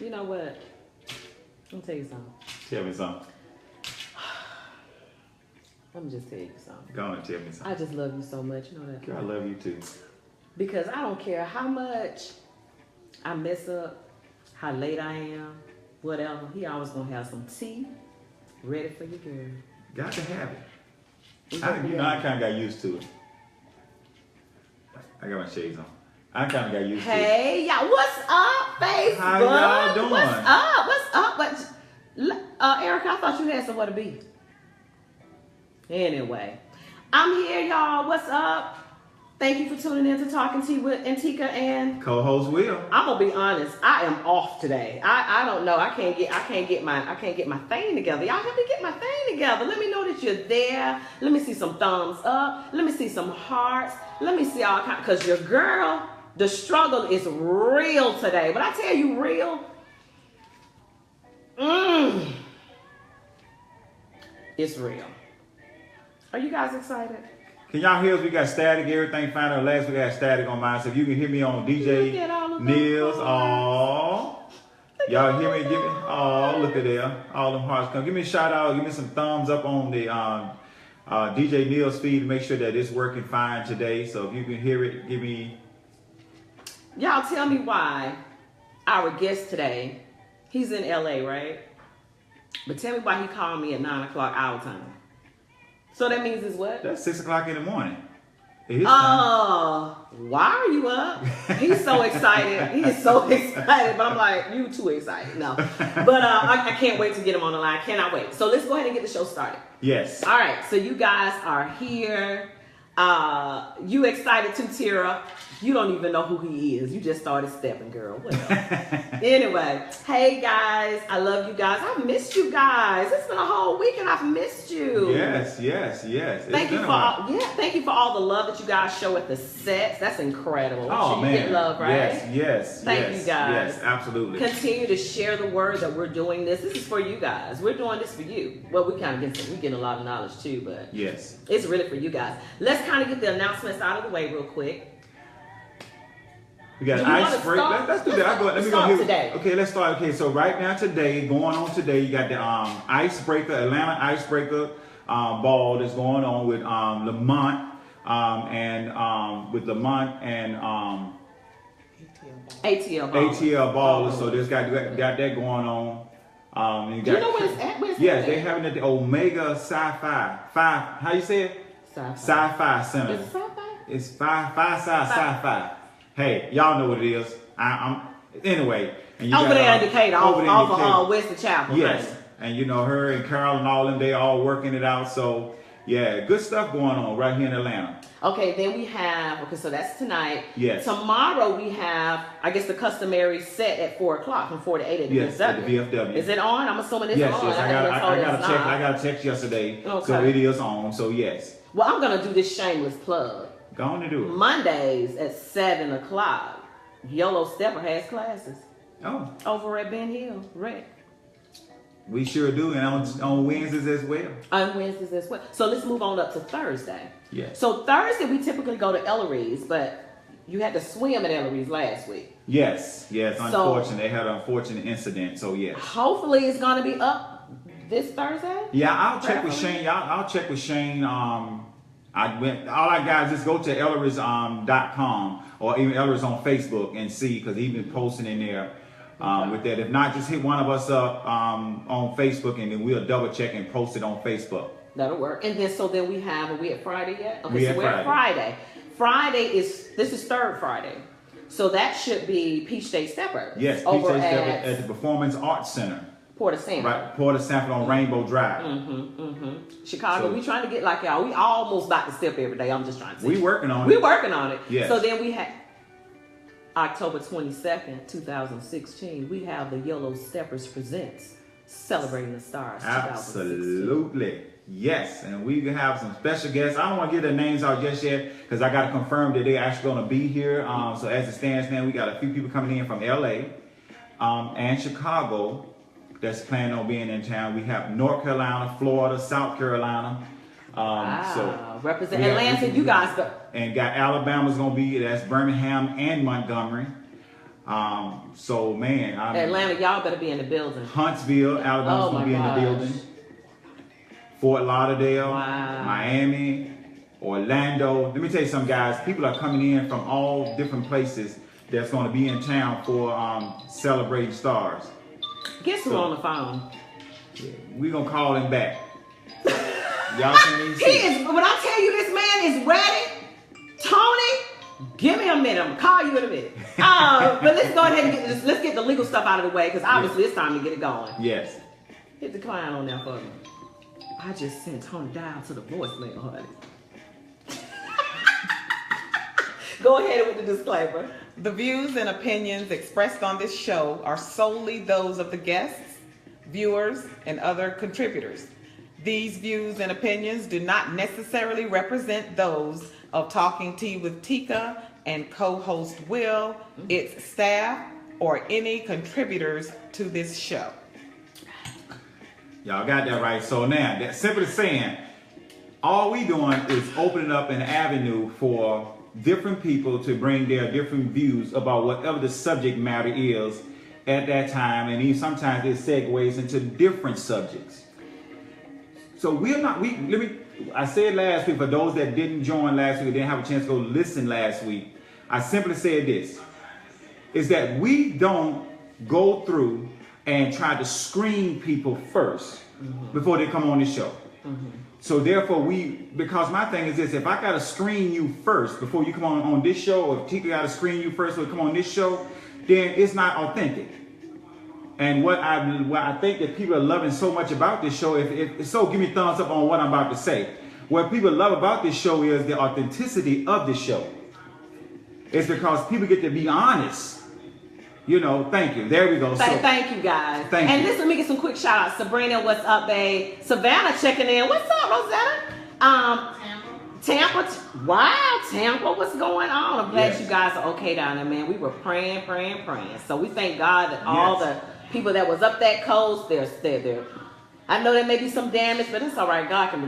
You know what? Let me tell you something. Tell me something. Let me just tell you something. Go on and tell me something. I just love you so much. You know that? Girl, I love you too. Because I don't care how much I mess up, how late I am, whatever. He always gonna have some tea ready for you, girl. Got to have it. I kind of got used to it. I got my shades on. I kind of got used to it. Hey, y'all, what's up, Facebook? How y'all doing? What's up? What's up? Erica, I thought you had somewhere to be. Anyway, I'm here, y'all. What's up? Thank you for tuning in to Talking Tea with Tika and co-host Will. I'm gonna be honest. I am off today. I don't know. I can't get my thing together. Y'all help me get my thing together. Let me know that you're there. Let me see some thumbs up. Let me see some hearts. Let me see all kind. Cause your girl, the struggle is real today. But I tell you, real. It's real. Are you guys excited? Can y'all hear us? We got static, everything fine. Our last we got static on mine. So if you can hear me on DJ Neil's, y'all hear me? Give me, look at there. All them hearts come. Give me a shout out. Give me some thumbs up on the DJ Neil's feed to make sure that it's working fine today. So if you can hear it, give me. Y'all tell me why our guest today, he's in LA, right? But tell me why he called me at 9 o'clock our time. So that means it's what? That's 6 o'clock in the morning. Why are you up? He's so excited. He is so excited. But I'm like, you too excited. No. But I can't wait to get him on the line. Cannot wait. So let's go ahead and get the show started. Yes. All right. So you guys are here. You excited too, Tira? You don't even know who he is. You just started stepping, girl. Well, anyway, hey guys, I love you guys. I've missed you guys. It's been a whole week and I've missed you. Yes. Thank you for all the love that you guys show at the sets. That's incredible. Oh man, you get love, right? Yes. Thank you guys. Yes, absolutely. Continue to share the word that we're doing this. This is for you guys. We're doing this for you. Well, we get a lot of knowledge too, but yes, it's really for you guys. Let's kind of get the announcements out of the way real quick. We got ice break. Let's do that. Let me go here. Today. Okay, let's start. Okay, so right now today, going on today, you got the icebreaker, Atlanta icebreaker ball that's going on with Lamont and ATL ballers. So there's got that going on. Do you know where it's at? Yes, they're having it at the Omega Sci-Fi. How you say it? Sci-Fi Center. Is it Sci-Fi? It's Sci-Fi. Hey, y'all know what it is. Anyway. And over there in Decatur, off of Western Chapel. Yes. Right? And you know, her and Carol and all them, they all working it out. So, yeah, good stuff going on right here in Atlanta. Okay, then we have, so that's tonight. Yes. Tomorrow we have, I guess, the customary set at 4 o'clock from 4 to 8 at the VFW. At the VFW. Is it on? I'm assuming it's on. Yes, I got a text yesterday. Okay. So it is on, so yes. Well, I'm going to do this shameless plug. Go on and do it. Mondays at 7 o'clock, Yellow Stepper has classes. Oh. Over at Ben Hill, Rick. We sure do, and on Wednesdays as well. On Wednesdays as well. So let's move on up to Thursday. Yes. So Thursday we typically go to Ellery's, but you had to swim at Ellery's last week. Yes. Unfortunately, they had an unfortunate incident. So yes. Hopefully it's gonna be up this Thursday. Yeah, I'll check with Shane. I'll check with Shane. All I got is just go to Ellery's.com or even Ellery's on Facebook and see, because he's been posting in there with that. If not, just hit one of us up on Facebook, and then we'll double check and post it on Facebook. That'll work. And then are we at Friday yet? Okay, we're at Friday. This is third Friday. So that should be Peach State Stepper. Yes, Peach State Stepper at the Performance Arts Center. Port of Sanford. Right, Port of Sanford on Rainbow Drive. Chicago, we trying to get like y'all. We almost about to step every day. I'm just trying to say. We working on it. We working on it. Yes. So then we have October 22nd, 2016. We have the Yellow Steppers Presents Celebrating the Stars. Absolutely. Yes. And we have some special guests. I don't want to get their names out just yet because I got to confirm that they're actually going to be here. So as it stands now, we got a few people coming in from LA and Chicago that's planning on being in town. We have North Carolina, Florida, South Carolina. So represent Atlanta, you guys. And got Alabama's gonna be, that's Birmingham and Montgomery. So man, Atlanta, y'all better be in the building. Huntsville, Alabama's gonna be in the building. Fort Lauderdale, Miami, Orlando. Let me tell you something, guys. People are coming in from all different places that's going to be in town for Celebrating Stars. Guess who's on the phone? Yeah, we're going to call him back. Y'all can even see. When I tell you this man is ready, Tony, give me a minute. I'm going to call you in a minute. But let's go ahead and let's get the legal stuff out of the way, because obviously it's time to get it going. Yes. Hit the client on there for me. I just sent Tony down to the voicemail, honey. Go ahead with the disclaimer. The views and opinions expressed on this show are solely those of the guests, viewers, and other contributors. These views and opinions do not necessarily represent those of Talking Tea with Tika and co-host Will, its staff, or any contributors to this show. Y'all got that right. So now, that's simply saying, all we doing is opening up an avenue for different people to bring their different views about whatever the subject matter is at that time, and even sometimes it segues into different subjects. So I said last week, for those that didn't join last week, didn't have a chance to go listen last week, I simply said this, is that we don't go through and try to screen people first before they come on the show. So therefore because my thing is this, if I gotta screen you first before you come on this show, or if Tika gotta screen you first before you come on this show, then it's not authentic. And what I think that people are loving so much about this show, if so, give me a thumbs up on what I'm about to say. What people love about this show is the authenticity of this show. It's because people get to be honest. You know, thank you. There we go. Thank you, guys. Thank you. Listen, let me get some quick shout outs. Sabrina, what's up, babe? Savannah checking in. What's up, Rosetta? Tampa. Wow, Tampa, what's going on? I'm glad you guys are okay down there, man. We were praying. So we thank God that all the people that was up that coast, they're I know there may be some damage, but it's all right. God can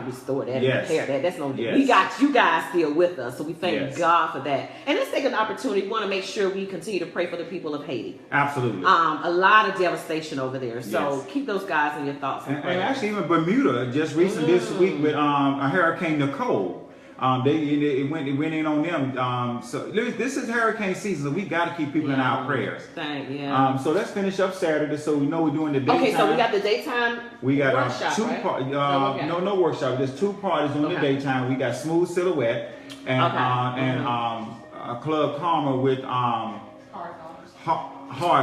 restore that and repair that. That's no. We got you guys still with us, so we thank God for that. And let's take an opportunity. We want to make sure we continue to pray for the people of Haiti. Absolutely. A lot of devastation over there, so keep those guys in your thoughts. And actually, even Bermuda just recently this week with a Hurricane Nicole. It went in on them. So this is hurricane season, so we got to keep people in our prayers. So let's finish up Saturday, so we know we're doing the daytime. Okay, so we got the daytime. We got workshop, two parties. No workshop. There's two parties on the daytime. We got Smooth Silhouette and Club Karma with Hard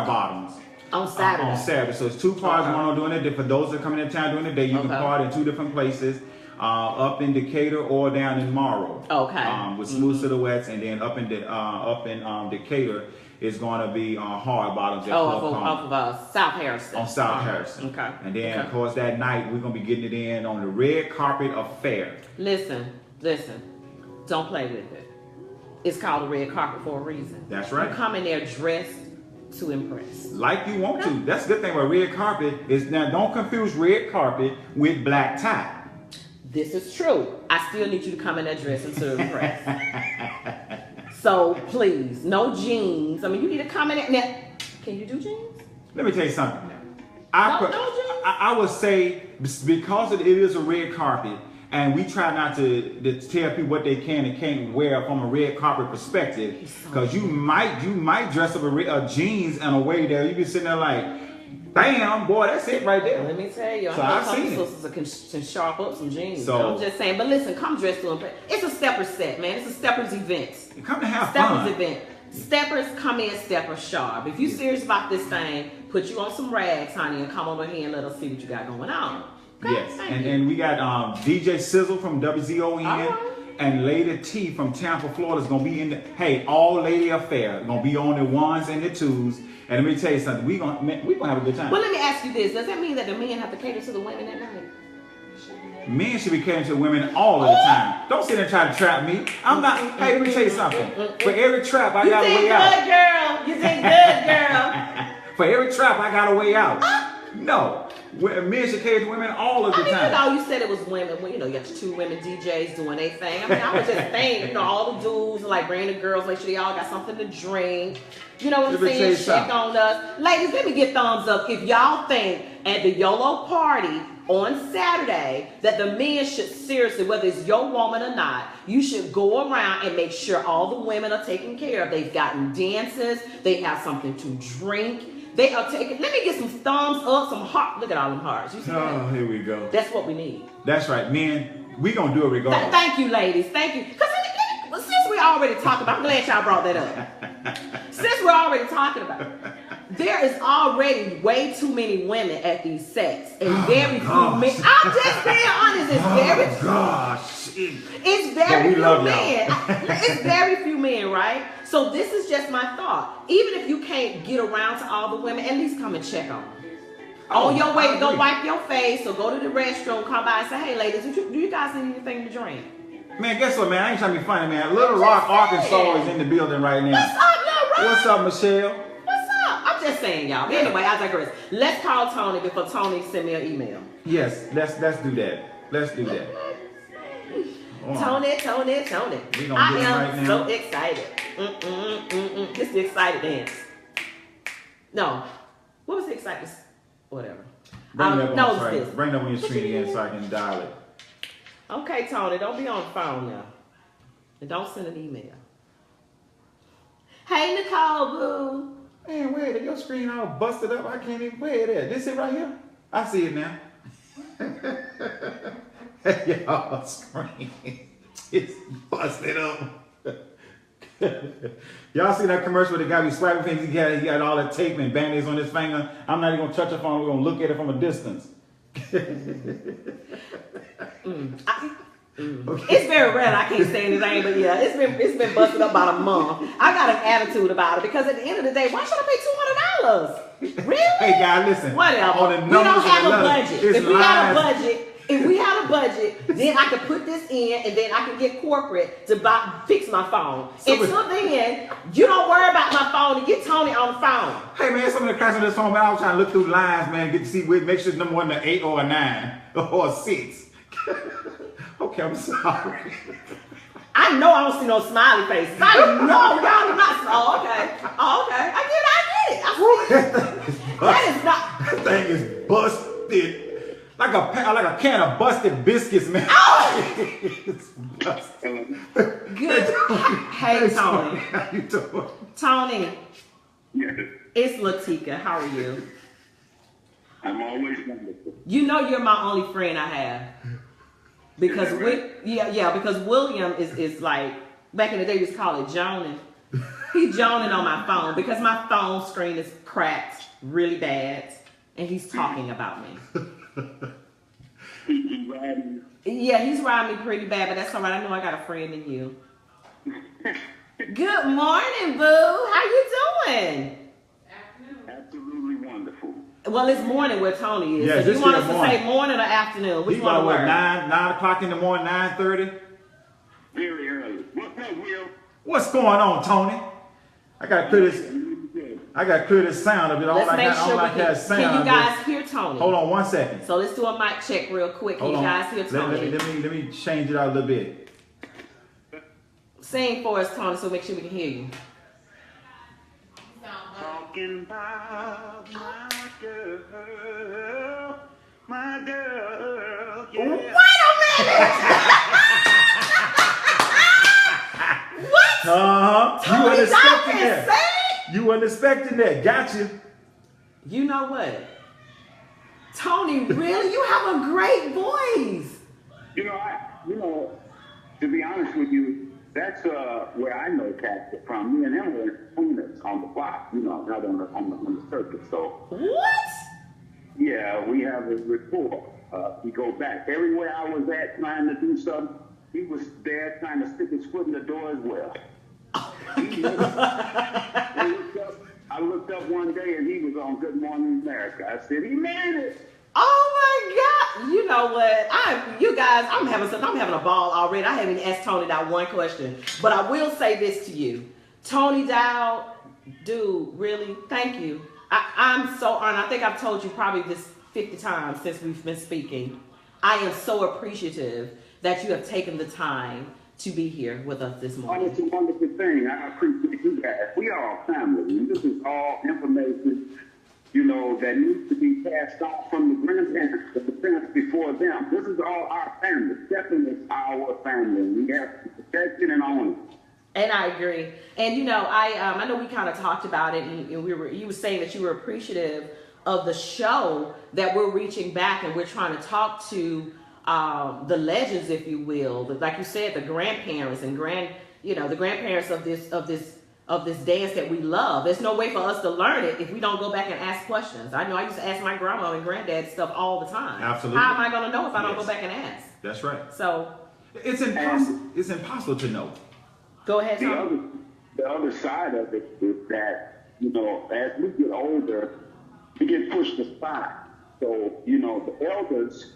Bottoms. On Saturday. On Saturday. So it's two parties. One on doing it. For those that are coming in town during the day, you can party in two different places. Up in Decatur or down in Morrow. With Smooth Silhouettes, and then up in Decatur is going to be Hard Bottoms at Club off of South Harrison. On South Harrison. Okay. And then of course that night we're going to be getting it in on the Red Carpet Affair. Listen. Don't play with it. It's called the Red Carpet for a reason. That's right. You come in there dressed to impress. Like you want to. That's the good thing about Red Carpet is, now don't confuse Red Carpet with black tie. This is true. I still need you to come in that dress and to impress. So please, no jeans. I mean, you need to come in now. Can you do jeans? Let me tell you something. I would say, because it is a red carpet, and we try not to tell people what they can and can't wear from a red carpet perspective, because you might dress up a jeans in a way that you be sitting there like, bam, boy, that's it right there. Let me tell you, so I know some sisters can sharp up some jeans. So I'm just saying, but listen, come dressed to impress. It's a Steppers set, man. It's a Steppers event. Come to have fun. Steppers event. Steppers come in Steppers sharp. If you serious about this thing, put you on some rags, honey, and come over here and let us see what you got going on. Okay? Yes, and we got DJ Sizzle from WZON. And Lady T from Tampa, Florida is going to be in the, all lady affair. Going to be on the ones and the twos. And let me tell you something, we're gonna have a good time. Well, let me ask you this. Does that mean that the men have to cater to the women at night? Men should be catering to women all of the time. Don't sit there and try to trap me. I'm not, hey, let me tell you something. For every trap, I got a way out. You did good, girl. For every trap, I got a way out. No. Men should cater to women all of the time. You know, you said it was women. Well, you know, you got your 2 women DJs doing their thing. I mean, I was just saying, you know, all the dudes like bring the girls, make sure they all got something to drink. You know what I'm saying? Check on us. Ladies, let me get thumbs up if y'all think at the YOLO party on Saturday that the men should seriously, whether it's your woman or not, you should go around and make sure all the women are taken care of. They've gotten dances. They have something to drink. They are taking, let me get some thumbs up, some heart. Look at all them hearts. You see that? Oh, here we go. That's what we need. That's right, men. We gonna do it regardless. Thank you, ladies. Thank you. Because since we already talked about, I'm glad y'all brought that up. Since we're already talking about it, there is already way too many women at these sets and very few men. I'm just being honest. It's very few men. It's very few men, right? So this is just my thought. Even if you can't get around to all the women, at least come and check on them. On your way to go wipe your face or go to the restroom, come by and say, hey, ladies, do you guys need anything to drink? Man, guess what, man? I ain't trying to be funny, man. Little Rock, Arkansas is in the building right now. What's up, Little Rock? What's up, Michelle? What's up? I'm just saying, y'all. Anyway, I digress. Let's call Tony before Tony send me an email. Yes, let's do that. Let's do that. Tony. I am so excited. This is the excited dance. No. What was the excited? Whatever. Bring it up on your screen again so I can dial it. Okay, Tony, don't be on the phone now. And don't send an email. Hey, Nicole, boo. Man, where is your screen all busted up? I can't even play it at. This it right here? I see it now. Y'all screen. It's busted up. Y'all see that commercial where the guy be swiping things? He got all that tape and band-aids on his finger. I'm not even going to touch the phone. We're going to look at it from a distance. Okay. It's very rare. I can't say anything, but yeah, it's been busted up about a month. I got an attitude about it because at the end of the day, why should I pay $200? Really? Hey, guys, listen. Whatever. We don't have a budget. If we had a budget, then I could put this in, and then I could get corporate to fix my phone. Until then, you don't worry about my phone and get Tony on the phone. Hey man, some of the cracks on this phone, man, I was trying to look through lines, man, get to see make sure it's number 1, an 8 or a 9 or a 6. Okay, I'm sorry. I know I don't see no smiley faces. I know y'all are not. Oh, okay. I get it. That is not. That thing is busted. Like a can of busted biscuits, man. Oh! It's busted. Good. Hey, Tony. How you doing? Tony. Yes. It's Latika. How are you? I'm always wonderful. You know you're my only friend I have. Because because William is like, back in the day we used to call it Joning. He's Joning on my phone because my phone screen is cracked really bad and he's talking about me. He's riding. Yeah, he's riding me pretty bad, but that's all right. I know I got a friend in you. Good morning, boo. How you doing? Absolutely wonderful. Well, it's morning where Tony is. Yeah, so you want us to say morning or afternoon? Which one work? 9 o'clock in the morning, 9:30? Very early. What's up, Will? What's going on, Tony? I got to clear this sound of it. Let's make sure can you guys hear Tony? Hold on 1 second. So let's do a mic check real quick. Can you guys hear Tony? Let me change it out a little bit. Sing for us, Tony, so make sure we can hear you. Talking about my girl, yeah. Wait a minute! What? You weren't expecting that. Say? You weren't expecting that. Got you. You know what? Tony, really? You have a great voice. To be honest with you, that's where I know cats are from. Me and him were owners on the block, not on the circuit. So what? Yeah, we have a rapport. We go back. Everywhere I was at trying to do something, he was there trying to stick his foot in the door as well. I looked up one day and he was on Good Morning America. I said, he made it. Oh my God! You know what? I'm having a ball already. I haven't even asked Tony that one question, but I will say this to you, Tony Dowd, dude, really, thank you. I'm so honored. I think I've told you probably this 50 times since we've been speaking. I am so appreciative that you have taken the time to be here with us this Oh, morning. it's a wonderful thing. I appreciate you guys. We are a family. And this is all information, you know, that needs to be passed on from the grandparents to the parents before them. This is all our family. Definitely it's our family. We have to protect it and own it. And I agree. And you know, I know we kind of talked about it, and you were saying that you were appreciative of the show that we're reaching back and we're trying to talk to the legends, if you will, like you said, the grandparents and the grandparents of this dance that we love. There's no way for us to learn it if we don't go back and ask questions. I know I used to ask my grandma and granddad stuff all the time. Absolutely. How am I going to know if I don't go back and ask? That's right. So It's impossible. It's impossible to know. go ahead, Tom. The other side of it is that, you know, as we get older, we get pushed aside. So, you know, the elders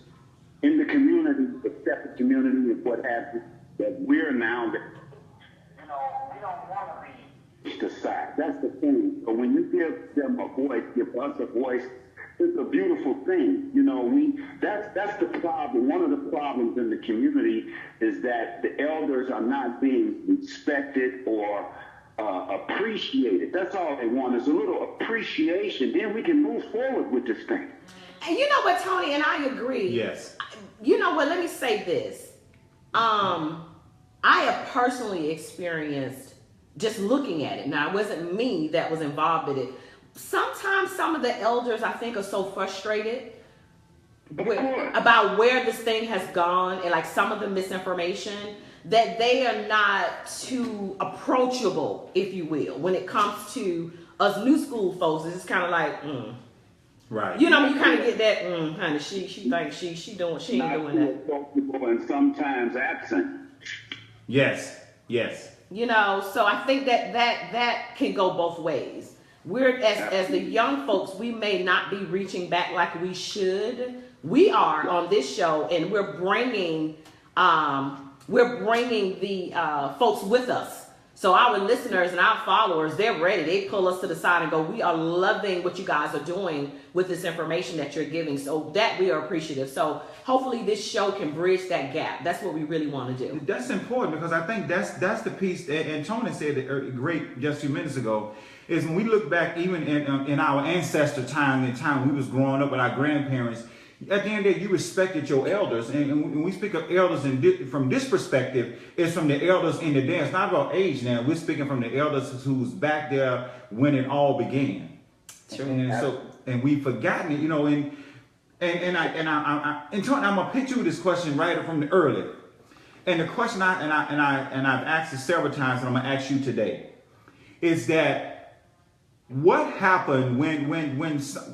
in the community, the separate community and what have you, that we're now, that, you know, we don't want to be pushed aside. That's the thing. But when you give them a voice, give us a voice, it's a beautiful thing. You know, that's the problem. One of the problems in the community is that the elders are not being respected or appreciated. That's all they want is a little appreciation. Then we can move forward with this thing. And you know what, Tony, and I agree. Yes. You know what, let me say this. I have personally experienced just looking at it. Now, it wasn't me that was involved in it. Sometimes some of the elders, I think, are so frustrated about where this thing has gone and like some of the misinformation that they are not too approachable, if you will, when it comes to us new school folks. It's kind of like, Right. you know, you kind of get that, honey, she thinks she ain't doing that. Approachable and sometimes absent. Yes. Yes. You know, so I think that can go both ways. We're as the young folks, we may not be reaching back like we should. We are on this show, and we're bringing the folks with us. So our listeners and our followers, they're ready. They pull us to the side and go, we are loving what you guys are doing with this information that you're giving. So that we are appreciative. So hopefully this show can bridge that gap. That's what we really want to do. That's important because I think that's the piece that, and Tony said it great just a few minutes ago, is when we look back even in our ancestor time, in time we was growing up with our grandparents, at the end of the day, you respected your elders. And when we speak of elders from this perspective, it's from the elders in the dance, not about age now. We're speaking from the elders who's back there when it all began. True. And we've forgotten it, you know, and Tony, I'm gonna pitch you this question right from the early. And the question I've asked it several times, and I'm gonna ask you today, is that what happened when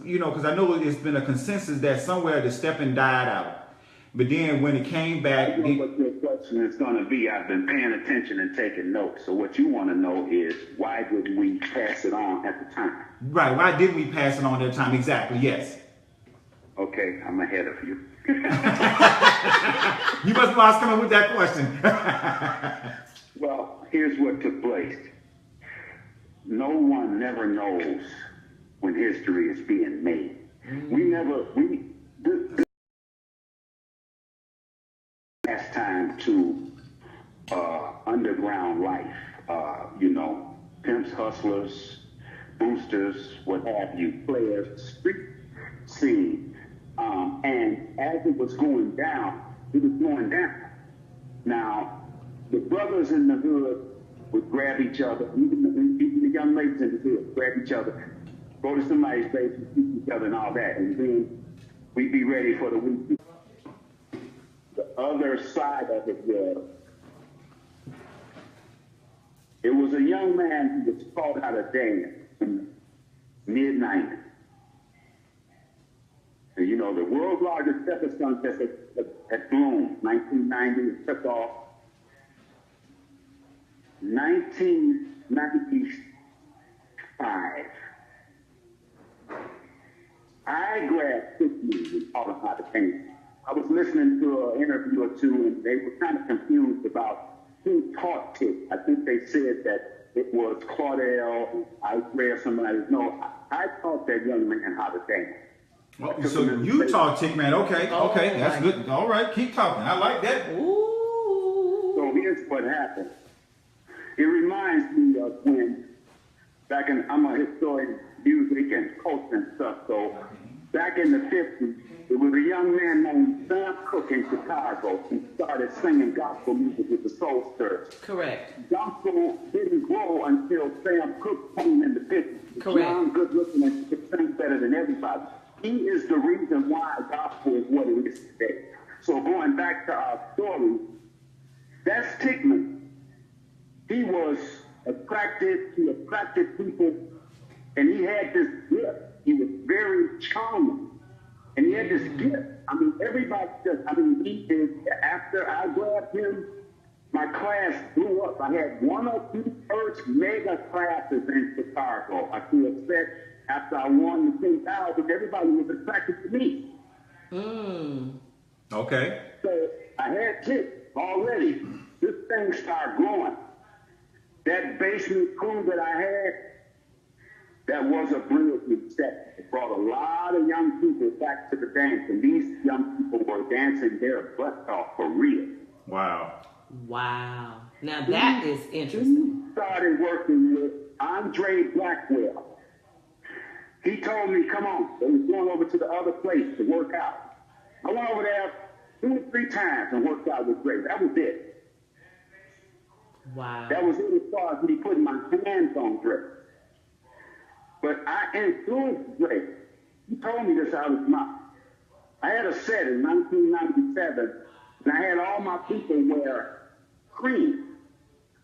you know, because I know it's been a consensus that somewhere the stepping died out, but then when it came back, I know what your question is going to be. I've been paying attention and taking notes. So what you want to know is why did we pass it on at the time? Right? Why did we pass it on at the time? Exactly. Yes. Okay, I'm ahead of you. You must know I was coming with that question. Well, here's what took place. No one never knows when history is being made. This last time to underground life, you know, pimps, hustlers, boosters, what have you, players, street scene. And as it was going down, it was going down. Now, the brothers in the hood would grab each other, even the young ladies in the hood grab each other, go to somebody's base and shoot each other and all that, and then we'd be ready for the weekend. The other side of it was a young man who was called out of dance in the mid-90s. And you know, the world's largest pepper skunk had bloomed, 1990, it took off. 1995, I grabbed 6 years and taught them how to paint. I was listening to an interview or two, and they were kind of confused about who taught Tick. I think they said that it was Claudel, I read somebody. No, I taught that young man how to dance. Oh, so Utah Tick Man, okay, that's good. All right, keep talking. I like that. Ooh. So here's what happened. It reminds me of when, I'm a historian, music and culture and stuff, so back in the 50s, there was a young man named Sam Cooke in Chicago who started singing gospel music with the Soul Stirrers. Correct. Gospel didn't grow until Sam Cooke came in the picture. Correct. Young, good looking, and could sing better than everybody. He is the reason why gospel is what it is today. So going back to our story, that's Tickman. He attracted people, and he had this gift. He was very charming, and he had this gift. I mean, everybody he is, after I grabbed him, my class blew up. I had one of the first mega classes in Chicago. I feel upset after I won the 10,000, everybody was attracted to me. Okay. So I had kids already. This thing started growing. That basement crew that I had, that was a brilliant set. It brought a lot of young people back to the dance, and these young people were dancing their butts off for real. Wow. Wow. Now that is interesting. We started working with Andre Blackwell. He told me, come on. They was going over to the other place to work out. I went over there 2 or 3 times and worked out with Dre. That was it. Wow. That was it as far as me putting my hands on Dre. But I influenced Dre. He told me this out of his mouth. I had a set in 1997, and I had all my people wear cream,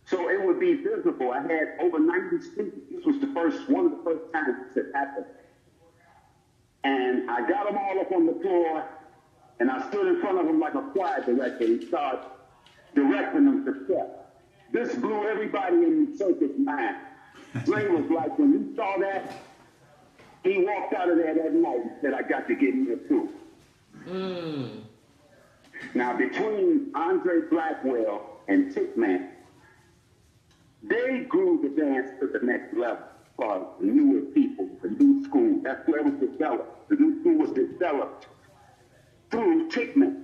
so it would be visible. I had over 90 students. This was one of the first times this had happened. And I got them all up on the floor, and I stood in front of them like a choir director and started directing them to step. This blew everybody in the circus mind. Dre was like, when he saw that, he walked out of there that night and said, I got to get in there too. Now, between Andre Blackwell and Tickman, they grew the dance to the next level as far as the newer people, the new school. That's where it was developed. The new school was developed through Tickman.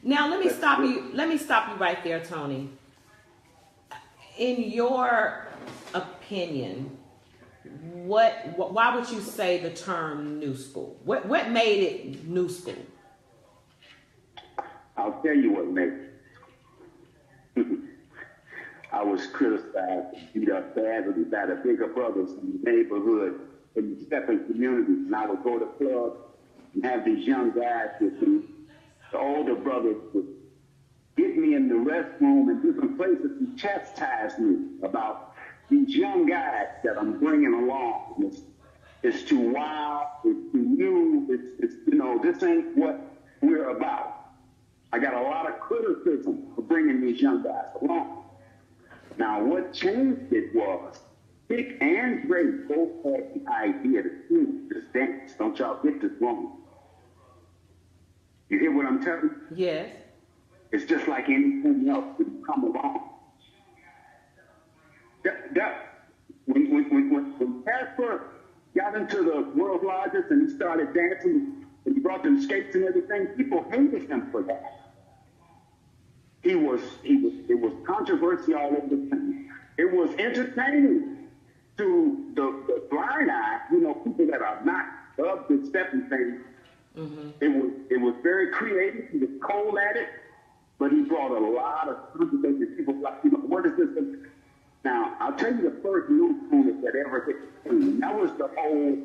Now let me stop you. Let me stop you right there, Tony. In your opinion, why would you say the term new school? What made it new school? I'll tell you what made it. I was criticized and beat up badly by the bigger brothers in the neighborhood, in the stepping communities. And I would go to clubs and have these young guys with me. The older brothers would get me in the restroom and different places and chastise me about these young guys that I'm bringing along. It's too wild, it's too new, it's this ain't what we're about. I got a lot of criticism for bringing these young guys along. Now, what changed it was Dick and Dre both had the idea to do this dance. Don't y'all get this wrong. You hear what I'm telling you? Yes. It's just like anything else when you come along. When Casper got into the world's largest and he started dancing and he brought them skates and everything, people hated him for that. It was controversy all over the place. It was entertaining to the blind eye, people that are not of the stepping thing. Mm-hmm. It was very creative. He was cold at it, but he brought a lot of controversy. People were like, what is this? Now, I'll tell you the first new school that ever hit the scene. That was the old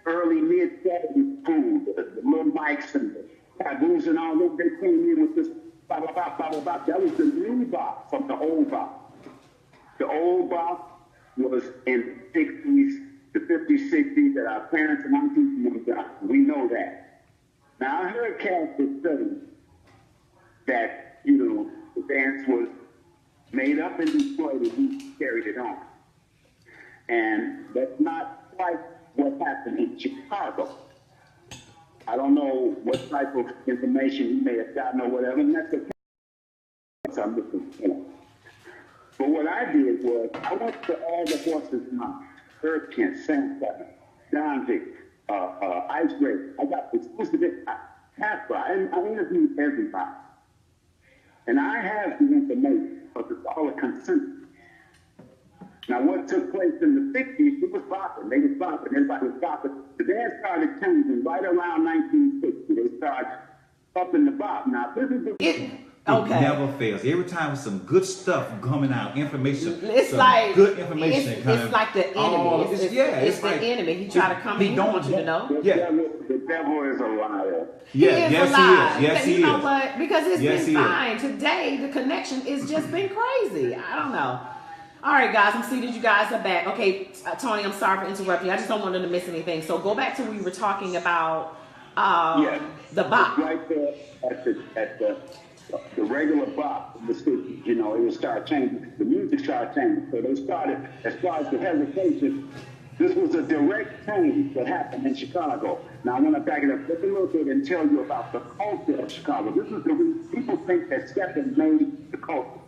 early mid-70s school, the little mics and the taboos and all that. They came in with this blah, blah, blah, blah, blah, blah. That was the new box from the old box. The old box was in the 60s, the 50s, 60s that our parents and our people moved out. We know that. Now, I heard Casper say that, the dance was made up in Detroit and he carried it on. And that's not quite what happened in Chicago. I don't know what type of information he may have gotten or whatever, and that's okay. I'm looking, But what I did was, I went to all the horses' mouths, Herb Kent, Sam Cutler, Donzik, Ice Gray. I got exclusive Casper. I interviewed everybody. And I have the information, but it's all a consensus. Now, what took place in the 60s, it was bopping. They was bopping. Everybody was bopping. The dance started changing right around 1960. They started upping the bop. Now, this is the... It never fails. Every time with some good stuff coming out, information. It's some like good information. It's like the enemy. It's the enemy. He tried to come in. He don't want you to know. The devil is a liar. Yeah, he is a liar. Yes, he is. You know what? Because it's Yes, been fine. Today, the connection has just been crazy. I don't know. All right, guys, I'm seeing that you guys are back. Okay, Tony, I'm sorry for interrupting you. I just don't want them to miss anything. So go back to what we were talking about, the bop. Right there at the regular bop in the city, you know, it would start changing. The music started changing. So they started, as far as the hesitation, this was a direct change that happened in Chicago. Now, I want to back it up just a little bit and tell you about the culture of Chicago. This is the reason people think that Stephen made the culture.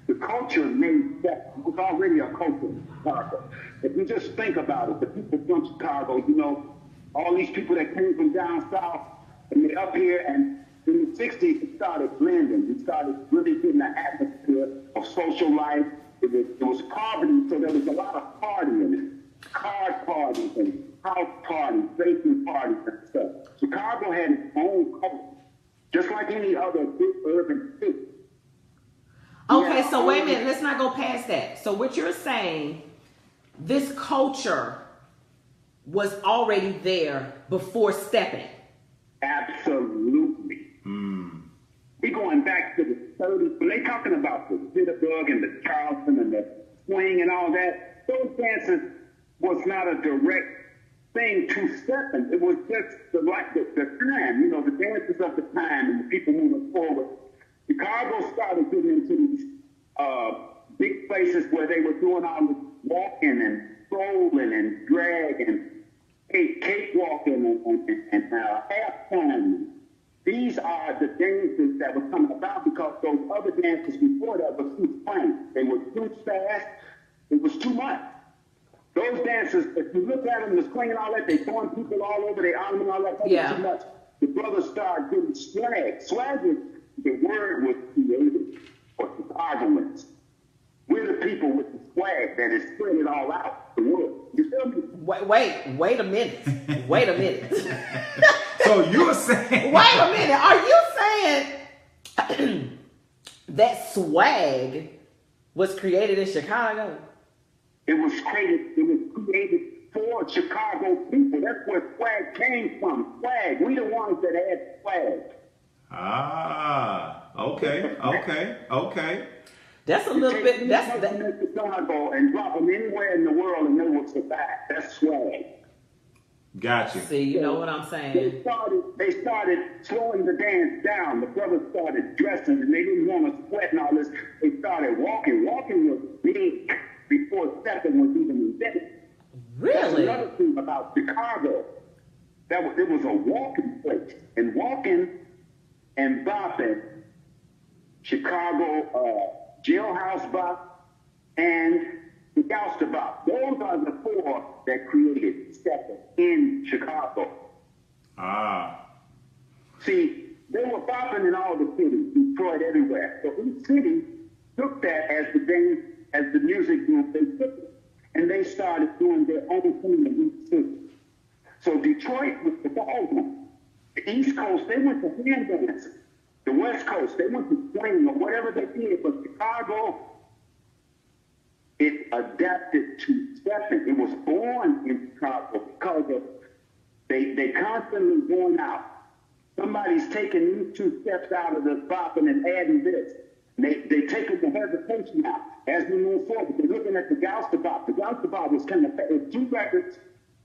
The culture made Stephen. It was already a culture in Chicago. If you just think about it, the people from Chicago, you know, all these people that came from down south, and they're up here, and in the 60s, it started blending. It started really getting the atmosphere of social life. It was poverty, so there was a lot of partying, card parties and house parties, basement parties and stuff. Chicago had its own culture, just like any other big urban city. Okay, so wait a minute. Let's not go past that. So what you're saying, this culture was already there before stepping. Absolutely. We're going back to the 30s. When they talking about the Jitterbug and the Charleston and the swing and all that, those dances was not a direct thing to stepping. It was just the time, you know, the dances of the time and the people moving forward. Chicago started getting into these big places where they were doing all the walking and strolling and drag and cakewalking and halftime. These are the dances that were coming about because those other dances before that were too plain. They were too fast. It was too much. Those dances, if you look at them, the swing and all that, they throwing people all over, they arm and all that, that was too much. The brothers started getting swag. Swag is, the word was created for Chicagoans. We're the people with the swag that is spreading it all out the world. You feel me? Wait a minute. Wait a minute. So you're saying... Wait a minute. Are you saying that swag was created in Chicago? It was created for Chicago people. That's where swag came from. Swag. We the ones that had swag. Okay. That's a little bit. That's Chicago and drop them anywhere in the world and they will survive. That's swag. Gotcha. See, you know what I'm saying? They started slowing the dance down. The brothers started dressing and they didn't want to sweat and all this. They started walking. Walking was big before stepping was even invented. Really? That's another thing about Chicago. It was a walking place. And walking and bopping, Chicago jailhouse bop and the Gouster bop. Those are the four that created stepping in Chicago. See, they were bopping in all the cities, Detroit, everywhere. So each city took that as the music group they took it. And they started doing their own thing in each city. So Detroit was the ballroom. The East Coast, they went to hand dancing. The West Coast, they went to swing or whatever they did. But Chicago, it adapted to stepping. It was born in Chicago because of they constantly going out. Somebody's taking these two steps out of the bopping and adding this. They taking the hesitation out. As we move forward, they're looking at the Gouster bop. The Gouster bop was kind of, there's two records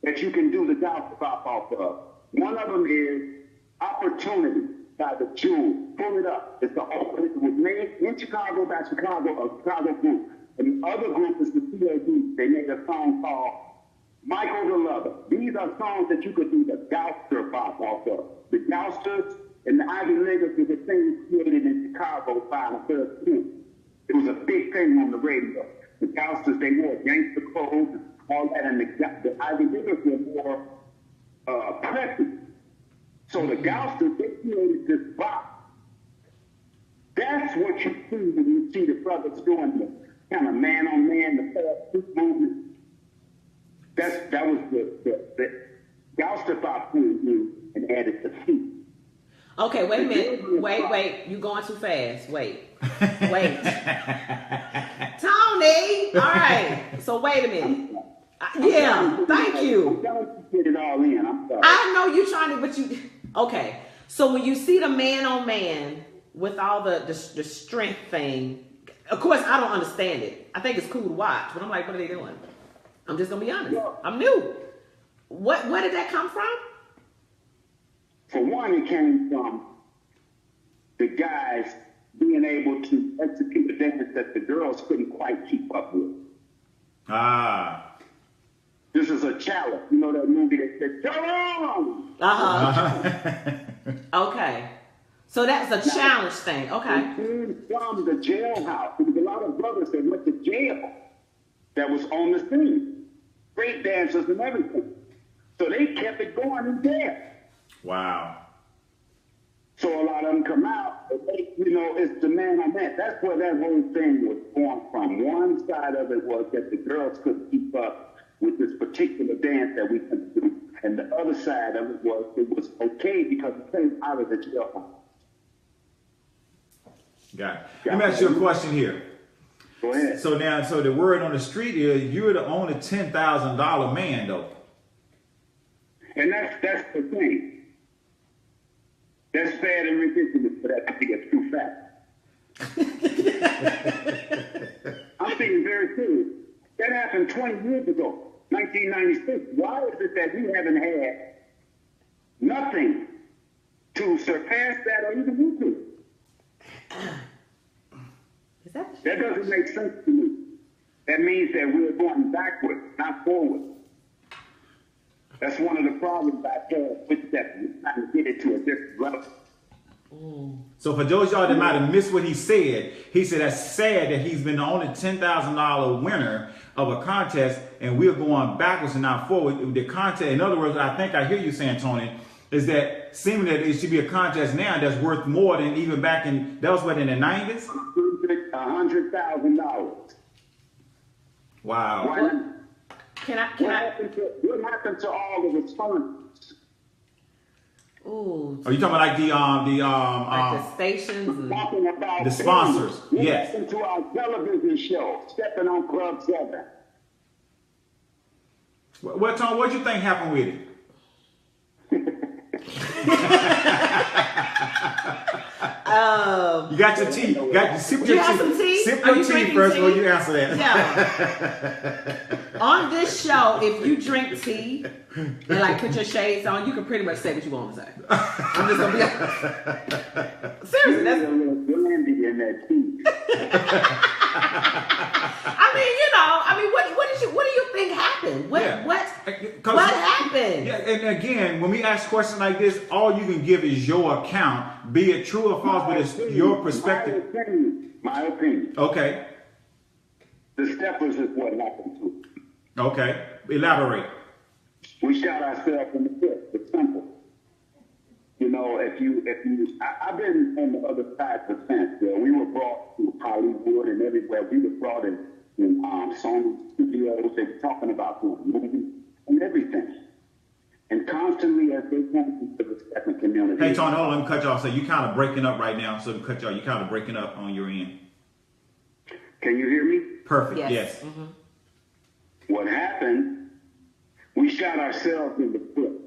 that you can do the Gouster bop off of. One of them is Opportunity by the Jewel. Pull it up. It was made in Chicago by Chicago, a Chicago group. And the other group is the CAD. They made a song called Mykel the Lover. These are songs that you could do the Gouster bop off of. The Gousters and the Ivy Leaguers were the things created in Chicago by the first group. It was a big thing on the radio. The Gousters, they wore gangster clothes, all that, and the Ivy Leaguers were more preppy. So the Gauchers, they created this box. That's what you see when you see the brothers doing the kind of man-on-man, the fast movement. That was the Gauchify point of view and added the feet. Okay, wait a minute. Wait. You going too fast. Wait. Tony! All right. So wait a minute. Yeah, thank you. I'm trying to get it all in. I'm sorry. I know you're trying to, but you... Okay. So when you see the man-on-man with all the strength thing, of course, I don't understand it. I think it's cool to watch, but I'm like, what are they doing? I'm just going to be honest. I'm new. Where did that come from? For one, it came from the guys being able to execute a dance that the girls couldn't quite keep up with. Ah. This is a challenge. You know that movie that said, "Come on!" Okay. So that's a challenge thing. Okay. It came from the jailhouse. There was a lot of brothers that went to jail that was on the scene. Great dancers and everything. So they kept it going in there. Wow. So a lot of them come out, and they, it's the man on that. That's where that whole thing was born from. One side of it was that the girls couldn't keep up with this particular dance that we couldn't do. And the other side of it was okay because it came out of the jail. Got it. Let me ask you a question here. Go ahead. So the word on the street is you're the only $10,000 man, though. And that's the thing. That's bad and ridiculous for that to be a true fact. I'm being very serious. That happened 20 years ago, 1996. Why is it that we haven't had nothing to surpass that or even equal it? That doesn't make sense to me. That means that we're going backwards, not forward. That's one of the problems I had with that. We're trying to get it to a different level. So for those of y'all that might have missed what he said that's sad that he's been the only $10,000 winner of a contest, and we're going backwards and not forward. The contest, in other words, I think I hear you saying, Tony, is that seeming that it should be a contest now that's worth more than even back in, that was what, in the 90s? $100,000. Wow. What happened to all the responses? Ooh. Are you talking about like the stations? And Talking about the sponsors, what yes. happened to our television show, Stepping on Club 7? Well, Tom, what do you think happened with it? You got your tea. Sip your tea. Sip your tea first before you answer that. Yeah. On this show, if you drink tea and like put your shades on, you can pretty much say what you want to say. I'm just gonna be honest. Seriously, that's a little brandy in that tea. What do you think happened? What happened? Yeah, and again, when we ask questions like this, all you can give is your account, be it true or false, but it's your perspective. My opinion. Okay. The steppers is what happened to. Okay. Elaborate. We shot ourselves in the foot. It's simple. I've been on the other side of the fence. We were brought to Hollywood and everywhere. We were brought in Sony studios. They were talking about doing movies and everything. And constantly as they came into the second community. Hey, Tony, hold on, let me cut you off. So you're kind of breaking up right now. So to cut you off, you're kind of breaking up on your end. Can you hear me? Perfect, yes. Mm-hmm. What happened, we shot ourselves in the foot.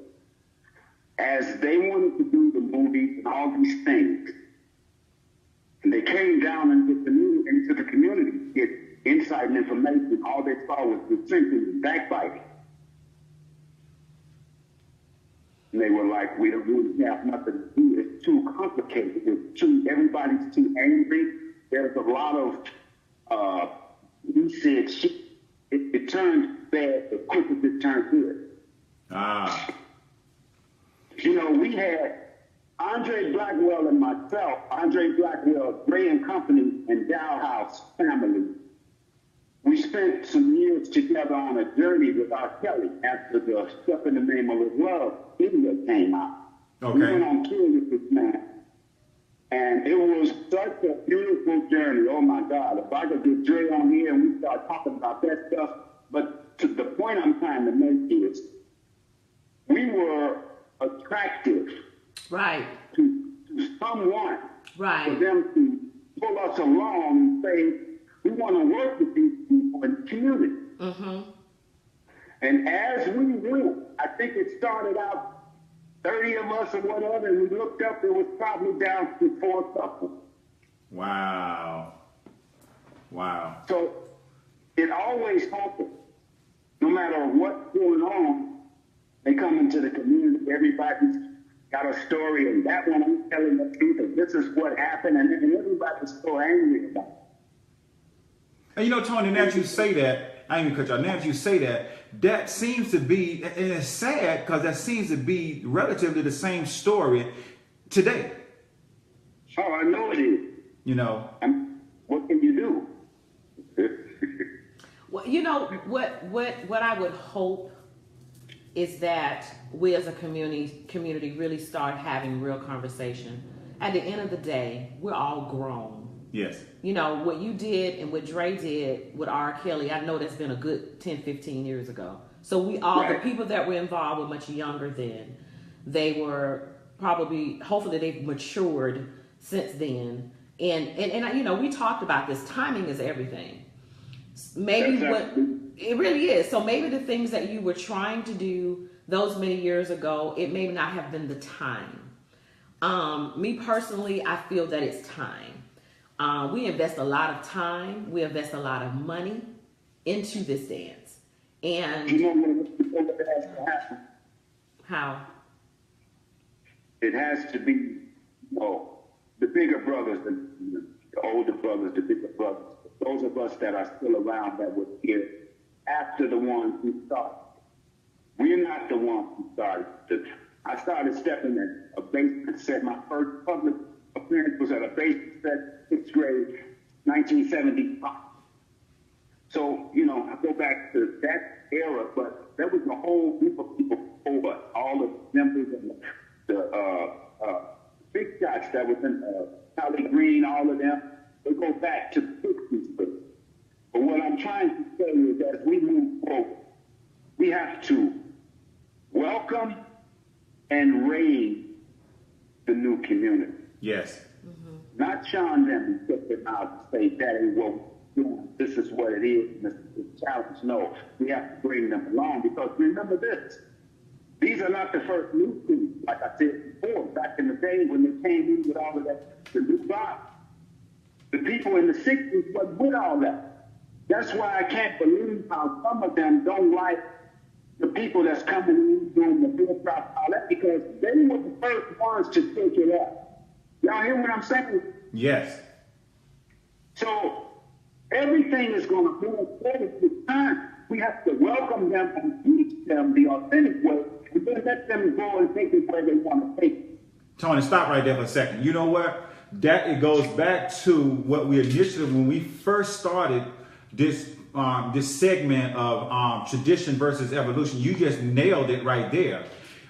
As they wanted to do the movies and all these things, and they came down into the community to get insight and information, all they saw was dissension and backbiting. And they were like, we don't really have nothing to do. It's too complicated. Everybody's too angry. There's a lot of, he said, shit. It turned bad as quick as it turned good. We had Andre Blackwell and myself, Andre Blackwell, Gray and Company, and Dow House family. we spent some years together on a journey with R. Kelly after the Stuff in the Name of His Love video came out. Okay. We went on tour with this man. And it was such a beautiful journey. Oh my God. If I could get Dre on here and we start talking about that stuff. But to the point I'm trying to make is we were attractive Right. to someone Right. for them to pull us along and say, we want to work with these people in the community. Mm-hmm. And as we went, I think it started out 30 of us or whatever, and we looked up, it was probably down to 4 couples. Wow. Wow. So it always happens. No matter what's going on, they come into the community, everybody's got a story, and that one I'm telling the truth, and this is what happened, and everybody's so angry about it. And you know, Tony, now that you say that, I ain't even cut you off. Now that you say that, that seems to be, and it's sad because that seems to be relatively the same story today. Oh, I know it is. You know. What can you do? Well, you know what I would hope is that we as a community really start having real conversation. At the end of the day, we're all grown. Yes. You know, what you did and what Dre did with R. Kelly, I know that's been a good 10, 15 years ago. So we all, Right. the people that were involved were much younger then. They were probably, hopefully they've matured since then. And you know, we talked about this. Timing is everything. Maybe it really is. So maybe the things that you were trying to do those many years ago, it may not have been the time. Me personally, I feel that it's time. We invest a lot of time. We invest a lot of money into this dance. And You know what has to happen? how? It has to be, you know, the bigger brothers, the older brothers, the bigger brothers, those of us that are still around that were here after the ones who started. We're not the ones who started. I started stepping in a basement set. My first public appearance was at a basement set, 6th grade, 1975. So, you know, I go back to that era, but there was a whole group of people before us, all the members and the big shots that was in Holly Green, all of them. They go back to the 60s. But what I'm trying to say is as we move forward, we have to welcome and raise the new community. Yes. Not shun them and put them out and say, that ain't what we're doing. This is what it is. And this is the challenge. No, we have to bring them along because remember this. These are not the first new schools. Like I said before, back in the day when they came in with all of that, the new block, the people in the 60s wasn't with all that. That's why I can't believe how some of them don't like the people that's coming in doing the hip hop, all that, because they were the first ones to take it up. Y'all hear what I'm saying? Yes. So everything is going to move forward with time. We have to welcome them and teach them the authentic way, and then let them go and take it where they want to take it. Tony, stop right there for a second. You know what? That it goes back to what we initially, when we first started this segment of tradition versus evolution. You just nailed it right there.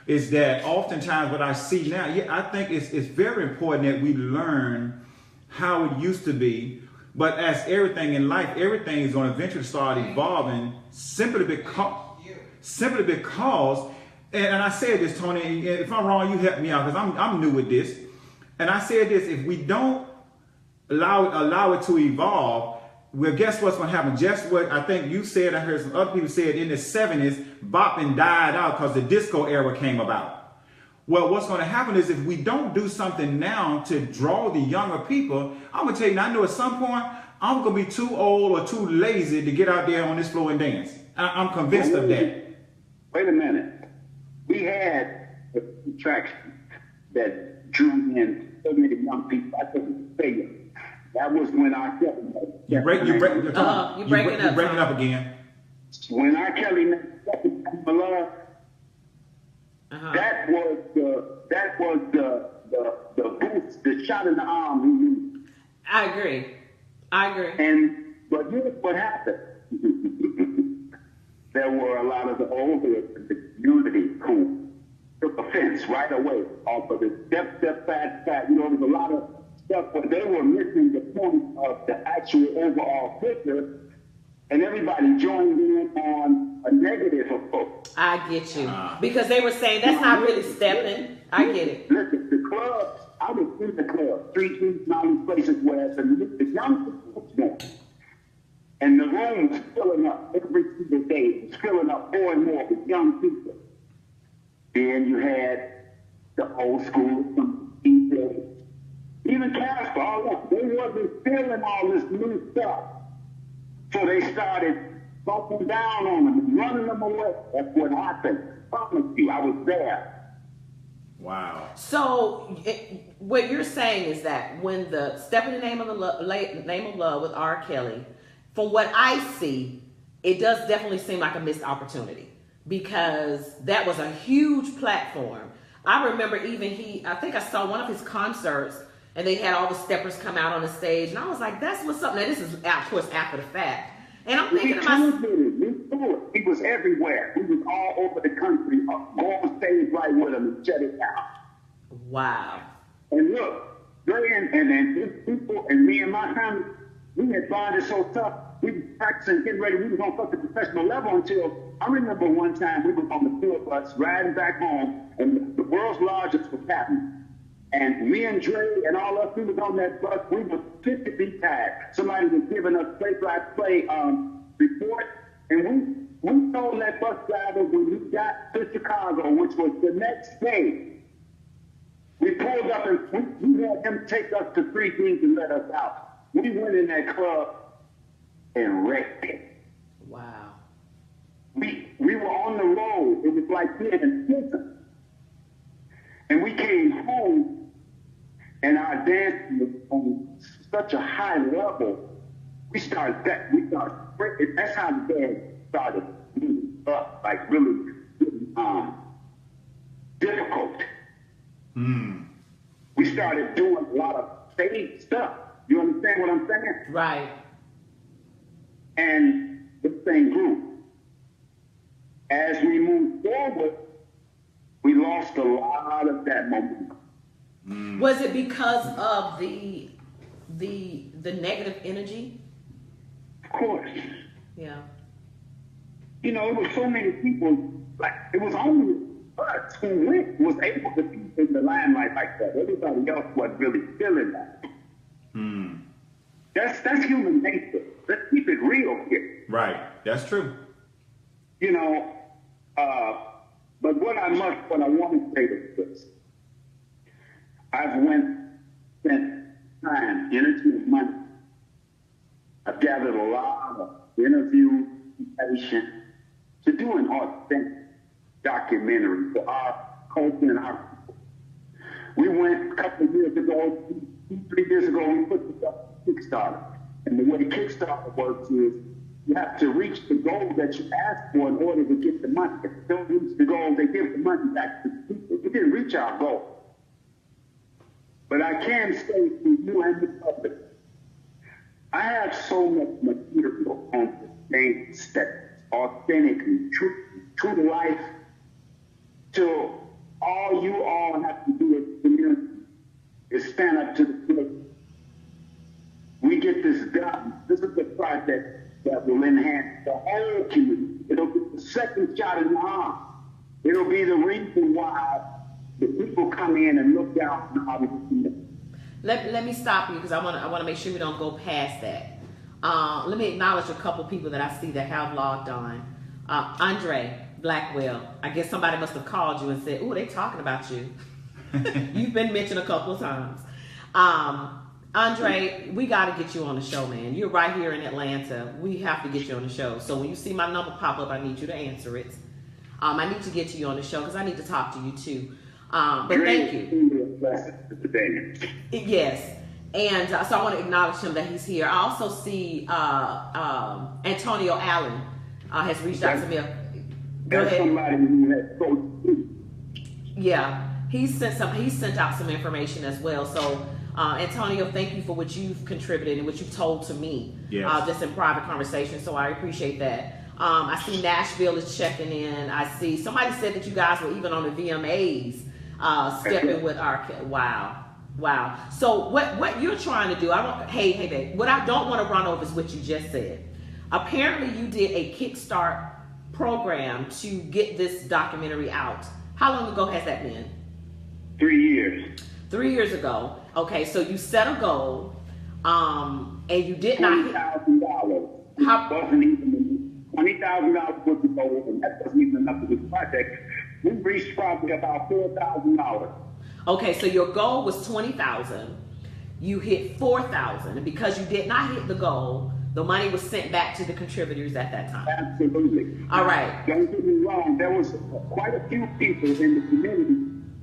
Is that oftentimes what I see now? Yeah, I think it's very important that we learn how it used to be. But as everything in life, everything is going to eventually start evolving simply because. And I said this, Tony. If I'm wrong, you help me out because I'm new with this. And I said this: if we don't allow it to evolve, well, guess what's going to happen? Just what I think you said. I heard some other people say it in the 70s. Bopping died out because the disco era came about. Well, what's going to happen is if we don't do something now to draw the younger people, I'm going to tell you, I know at some point I'm going to be too old or too lazy to get out there on this floor and dance. I'm convinced of that. Wait a minute. We had a attraction that drew in so many young people. I couldn't say it. That was when R. Kelly You're breaking up again. When R. Kelly made Second Time of Love, that was the boost, the shot in the arm he used. I agree. But here's what happened. there were a lot of the older in the community who took offense right away off of the step, fat. You know, there's a lot of stuff, but they were missing the point of the actual overall picture, and everybody joined in on a negative approach. I get you. Because they were saying that's not really stepping. I get it. Listen, the clubs, I was in the club, streets and all these places where the young people was going. And the room was filling up every single day. It was filling up more and more with young people. Then you had the old school, some people, even Casper, all that. They wasn't feeling all this new stuff. So they started bumping down on them and running them away. That's what happened. I promise you, I was there. Wow. So what you're saying is that when the Step in the Name of Love with R. Kelly, from what I see, it does definitely seem like a missed opportunity because that was a huge platform. I remember even I think I saw one of his concerts and they had all the steppers come out on the stage and I was like, that's what's up. Now this is of course after the fact. And I'm thinking to myself, he was everywhere. He was all over the country, go on stage right with him and shut it down. Wow. And look, Dre and these people and me and my family, we had bonded so tough. We were practicing, getting ready. We were going to fuck the professional level until I remember one time we were on the tour bus riding back home, and the world's largest was happening. And me and Dre and all us, we was on that bus. We were 50 feet tired. Somebody was giving us play-by-play report, and we told that bus driver when we got to Chicago, which was the next day. We pulled up and we had him take us to Three Things and let us out. We went in that club and wrecked it. Wow. We were on the road. It was like being in prison. And we came home and our dancing was on such a high level. That's how the band started moving up, like really difficult. We started doing a lot of stage stuff. You understand what I'm saying? Right. And this thing grew. As we moved forward, we lost a lot of that momentum. Was it because of the negative energy? Of course. Yeah. You know, it was so many people, like, it was only us who was able to be in the limelight like that. Everybody else wasn't really feeling that. That's human nature. Let's keep it real here. Right. That's true. You know, but what I want to say is this. I've spent time, energy, and money. I've gathered a lot of interviews, information to do an authentic documentary for our culture and our people. We went a couple of years ago, 3 years ago, we put this up on Kickstarter. And the way Kickstarter works is you have to reach the goal that you asked for in order to get the money. If you don't reach the goal, they give the money back to the people. We didn't reach our goal. But I can say to you and the public, I have so much material on the things that authentically, true to life, till all you all have to do as a community is stand up to the plate. We get this done. This is the project that will enhance the whole community. It'll be the second shot in the arm. It'll be the reason why the people come in and look down on how we do. Let me stop you because I want to make sure we don't go past that. Let me acknowledge a couple people that I see that have logged on. Andre Blackwell. I guess somebody must have called you and said, "Ooh, they talking about you." You've been mentioned a couple of times. Andre, we got to get you on the show, man. You're right here in Atlanta. We have to get you on the show. So when you see my number pop up, I need you to answer it. I need to get you on the show because I need to talk to you too. But thank you. Yes. And so I want to acknowledge him that he's here. I also see Antonio Allen has reached out to me. Go ahead. Somebody who has coached. Yeah. He sent out some information as well. So Antonio, thank you for what you've contributed and what you've told to me just in private conversation. So I appreciate that. I see Nashville is checking in. I see somebody said that you guys were even on the VMAs stepping with our. Wow. So what you're trying to do? Hey, babe. What I don't want to run over is what you just said. Apparently, you did a Kickstart program to get this documentary out. How long ago has that been? 3 years. 3 years ago. Okay, so you set a goal, and you did not hit $20,000. How- Wasn't even $20,000 was the goal, and that wasn't even enough for this project. We reached probably about $4,000. Okay, so your goal was 20,000. You hit 4,000, and because you did not hit the goal, the money was sent back to the contributors at that time. Absolutely. All right. Don't get me wrong. There was quite a few people in the community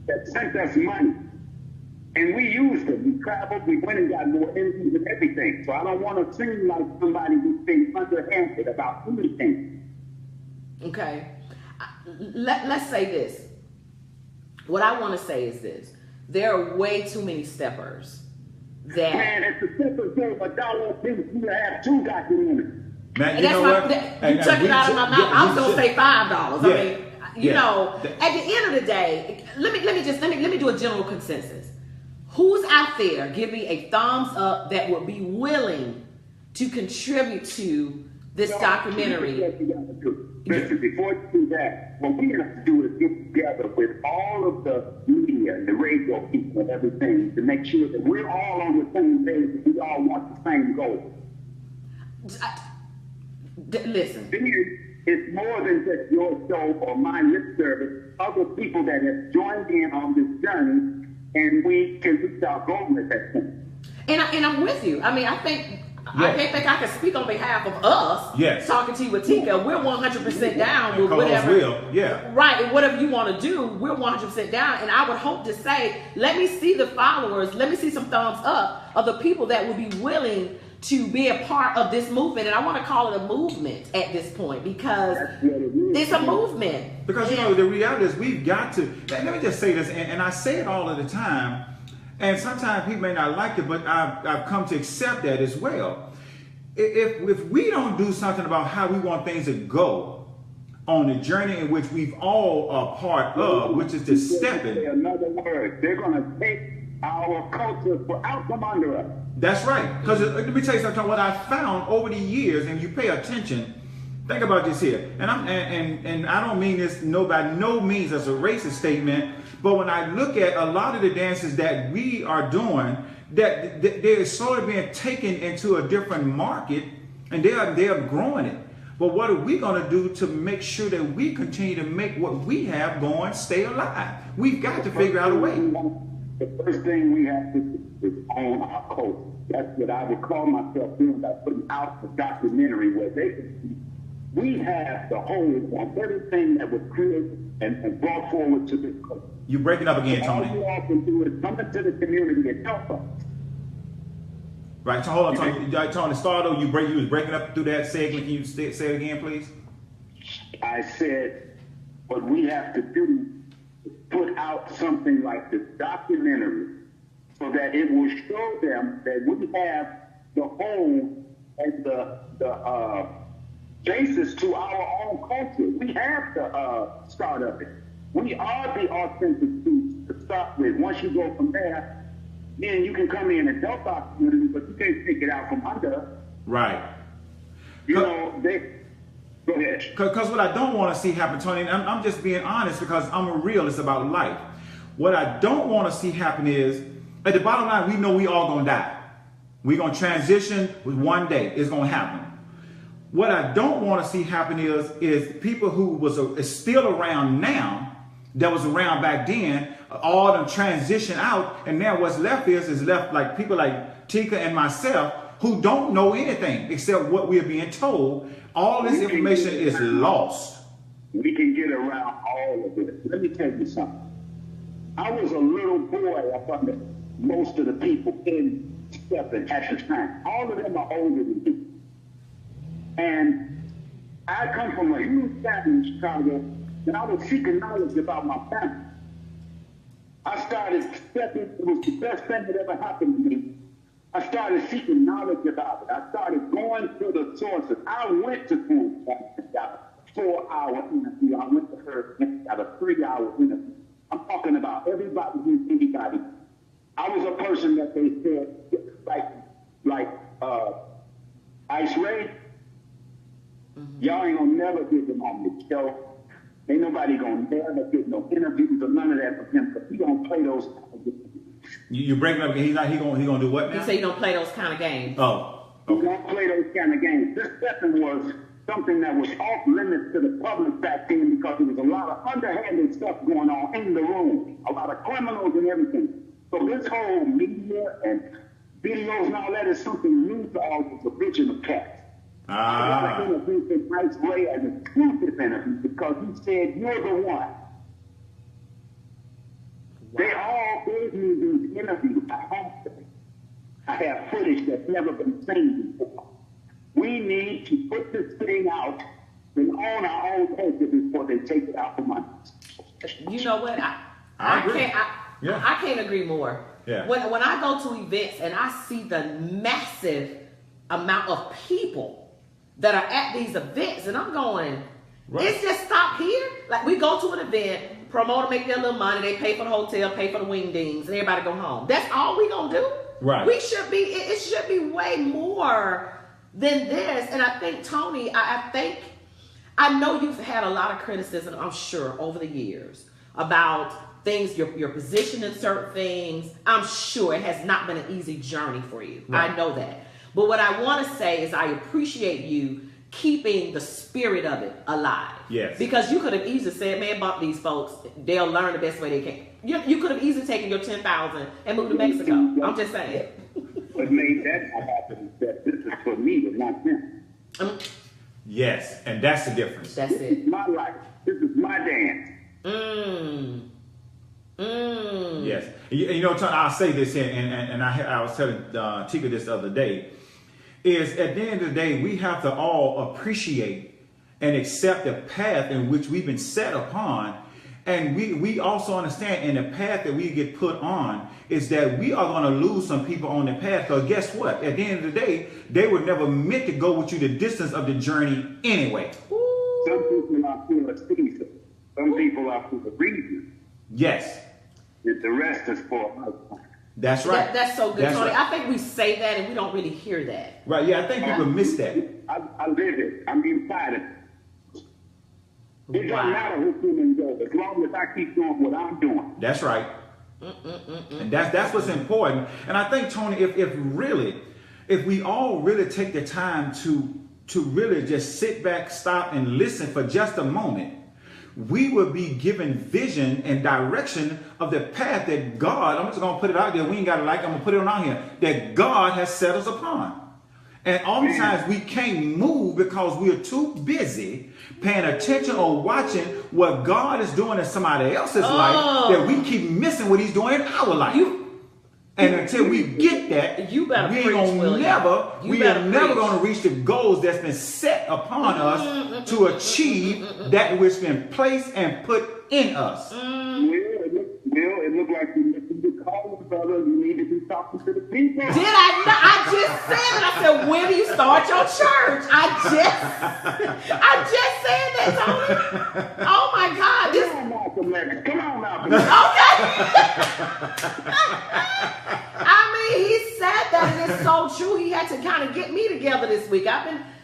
that sent us money, and we used it. We traveled. We went and got more interviews and everything. So I don't want to seem like somebody who's being underhanded about anything. Okay. Let's say this. What I want to say is this. There are way too many steppers that... Man, if the steppers gave $1 a piece, we would have 2 documentaries. Man, And you know what? you took it out of my mouth. I was gonna say $5. I mean, you Yeah. know, at the end of the day, let me do a general consensus. Who's out there? Give me a thumbs up that would be willing to contribute to this documentary. What you gotta do. Listen, before you do that, what we have to do is get together with all of the media and the radio people and everything to make sure that we're all on the same page and we all want the same goal. Listen, Then it's more than just your show or my lip service. Other people that have joined in on this journey, and we can reach our goal at that point. and I'm with you. I mean, I can't think I can speak on behalf of us. Yes. Talking to you with Tika, we're 100% down with Cause whatever. real. Yeah. Right, and whatever you want to do, we're 100% down. And I would hope to say, let me see the followers, let me see some thumbs up of the people that would be willing to be a part of this movement. And I want to call it a movement at this point because it's a movement. Because, you know, the reality is we've got to, let me just say this, and I say it all of the time, and sometimes people may not like it, but I've come to accept that as well. If we don't do something about how we want things to go on the journey in which we've all are part of, which is the stepping. Another word, they're going to take our culture out from under us. That's right. Because let me tell you something. What I found over the years, and you pay attention, think about this here. And I don't mean this by no means as a racist statement, but when I look at a lot of the dances that we are doing, that they're sort of being taken into a different market, and they are growing it. But what are we going to do to make sure that we continue to make what we have going stay alive? We've got to figure out a way. The first thing we have to do is own our culture. That's what I would call myself doing by putting out the documentary where they can see we have the hold on everything that was created and brought forward to this culture. You're breaking up again, Tony. All you all can do is come into the community and help us. Right, so hold on, Tony. Start over. You was breaking up through that segment. Can you say it again, please? I said, what we have to do is put out something like this documentary so that it will show them that we have the whole and the basis to our own culture. We have the start of it. We are the authentic roots to start with. Once you go from there, then you can come in and help our community, but you can't take it out from under us. Right. You know, go ahead. Because what I don't want to see happen, Tony, and I'm just being honest because I'm a realist about life. What I don't want to see happen is, at the bottom line, we know we all going to die. We're going to transition with one day. It's going to happen. What I don't want to see happen is people who is still around now, that was around back then, all them transition out, and now what's left is left like people like Tika and myself who don't know anything except what we're being told. All this information is lost. We can get around all of it. Let me tell you something. I was a little boy up under most of the people in Stepping at the time. All of them are older than me. And I come from a huge family in Chicago, and I was seeking knowledge about my family. I started stepping, it was the best thing that ever happened to me. I started seeking knowledge about it. I started going to the sources. I went to school and got 4-hour interview. I went to her and got a 3-hour interview. I'm talking about everybody who's anybody. I was a person that they said, like Ice Ray, y'all ain't gonna never get him on the show. Ain't nobody gonna never get no interviews or none of that from him, because he gonna play those kind of games. You breaking up? He gonna do what now? He said he don't play those kind of games. Oh, He gonna play those kind of games. This session was something that was off limits to the public back then, because there was a lot of underhanded stuff going on in the room, a lot of criminals and everything. So this whole media and videos and all that is something new to all these original cats. I want to introduce Ice Ray as an exclusive interview because he said, "You're the one." Wow. They all gave me these interviews. I have footage that's never been seen before. We need to put this thing out and own our own culture before they take it out from us. You know what? I agree. I can't agree more. Yeah. When I go to events and I see the massive amount of people that are at these events, and I'm going, it's just stop here. Like, we go to an event, promoter make their little money, they pay for the hotel, pay for the wingdings, and everybody go home. That's all we gonna do. Right. We should be. It should be way more than this. And I think, Tony, I know you've had a lot of criticism, I'm sure, over the years about things, your position in certain things. I'm sure it has not been an easy journey for you. Right. I know that. But what I want to say is I appreciate you keeping the spirit of it alive. Yes. Because you could have easily said, man, bump these folks. They'll learn the best way they can. You could have easily taken your 10,000 and moved to Mexico. I'm just saying. What made that happen is that this is for me, but not them. Yes, and that's the difference. That's it. This is my life. This is my dance. Yes. You know, Tony, I'll say this here, and I was telling Tika this the other day, is at the end of the day, we have to all appreciate and accept the path in which we've been set upon. And we also understand in the path that we get put on is that we are going to lose some people on the path. Because guess what? At the end of the day, they were never meant to go with you the distance of the journey anyway. Some people are for a season. Some people are for a reason. Yes. And the rest is for a lifetime. That's right. That's so good, That's Tony. right. I think we say that and we don't really hear that. Right, yeah, I think people miss that. I live it. I'm inside it. It doesn't matter who come and go, as long as I keep doing what I'm doing. That's right. And that's what's important. And I think, Tony, if we all really take the time to really just sit back, stop, and listen for just a moment, we will be given vision and direction of the path that God, I'm just going to put it out there, we ain't got to I'm going to put it on out here, that God has set us upon. And oftentimes we can't move because we are too busy paying attention or watching what God is doing in somebody else's life, that we keep missing what he's doing in our life. And until we get that, we are never going to reach the goals that's been set upon us to achieve that which has been placed and put in us. It looked like you missed the call, brother. You need to be talking to the people. Did I not? I just said it. I said, when do you start your church? I just said that, Tony. Oh my God. Come on, Malcolm X. Come on, Malcolm X. Okay. I mean, he said that, and it's so true. He had to kind of get me together this week.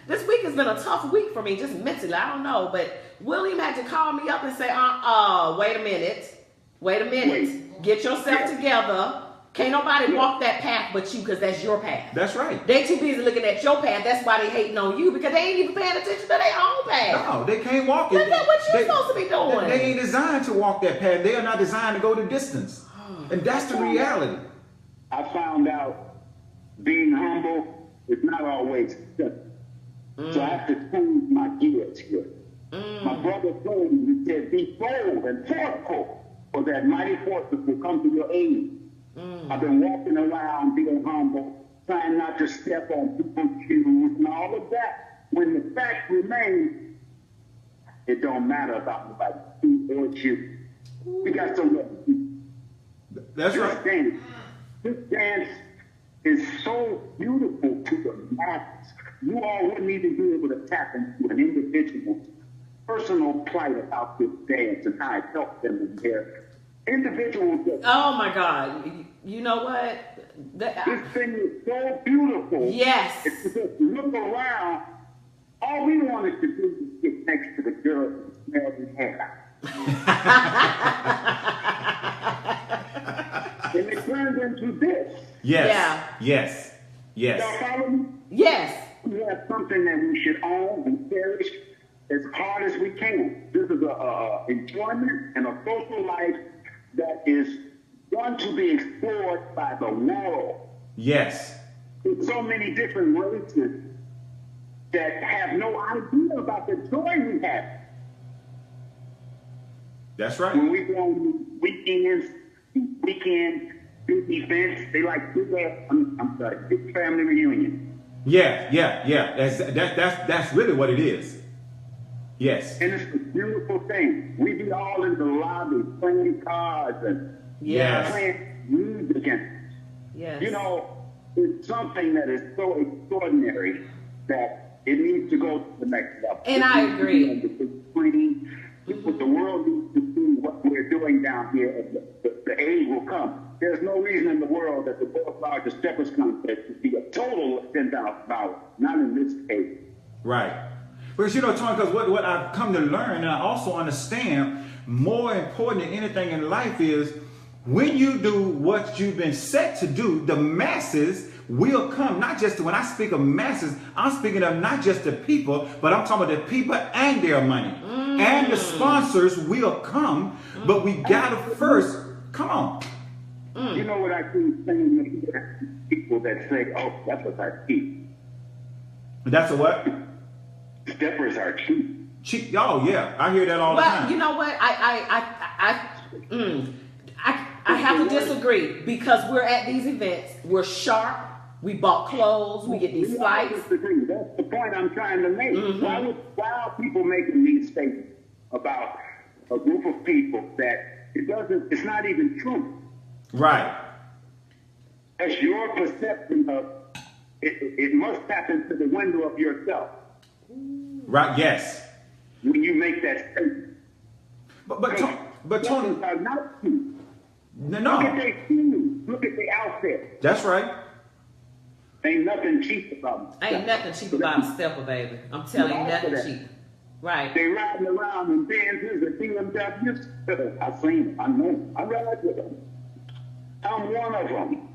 This week has been a tough week for me, just mentally. I don't know, but William had to call me up and say, wait a minute. Get yourself together. Can't nobody walk that path but you, because that's your path. That's right. They too busy looking at your path. That's why they hating on you, because they ain't even paying attention to their own path. No, they can't walk it. That's what you're supposed to be doing. They ain't designed to walk that path. They are not designed to go the distance. And that's the reality. I found out being humble is not always good. So I have to change my gears here. My brother told me, he said, be bold and forceful, for that mighty forces will come to your aid. I've been walking around being humble, trying not to step on people's shoes and all of that. When the fact remains, it don't matter about nobody, feet or shoes. We got so much. That's right. This dance is so beautiful to the masses. You all wouldn't even be able to tap into an individual's personal plight about this dance and how it helped them in their individual. Oh my God! You know what? This thing is so beautiful. Yes. It's just look around. All we wanted to do was get next to the girl and smell the hair. And it turned into this. Yes. Yeah. Yes. Yes. Y'all follow me? Yes. We have something that we should own and cherish as hard as we can. This is a enjoyment and a social life that is going to be explored by the world. Yes. There's so many different races that have no idea about the joy we have. That's right. When we go on weekend big events, they like big family reunion. Yeah. That's really what it is. Yes. And it's a beautiful thing. We be all in the lobby playing cards and Yes. playing music and Yes. you know, it's something that is so extraordinary that it needs to go to the next level. And I agree. The world needs to see what we're doing down here, and the aid will come. There's no reason in the world that the world's largest steppers contest would be a total of $10,000. Not in this case. Right. Because, you know, Tony, because what I've come to learn, and I also understand, more important than anything in life is when you do what you've been set to do, the masses will come. Not just when I speak of masses, I'm speaking of not just the people, but I'm talking about the people and their money. And the sponsors will come, but we gotta first, come on. You know what I keep saying? People that say, oh, that was our cheap. That's a what? Steppers are cheap. Cheap. Oh yeah, I hear that all the But time. you know what? I have to disagree because we're at these events. We're sharp. We bought clothes. We get these flights. Disagree. That's the point I'm trying to make. Why are people making these statements about a group of people that it's not even true? Right. That's your perception of it must tap into the window of yourself. Right. Yes. When you make that statement. But Tony, Steppers are not cheap. no. Look at their shoes. Look at their outfit. That's right. Ain't nothing cheap about them. Ain't nothing cheap about a stepper, baby. I'm telling you, nothing cheap. Right. They riding around in Benzes and BMWs. I've seen them. I know them. I ride with them. I'm one of them.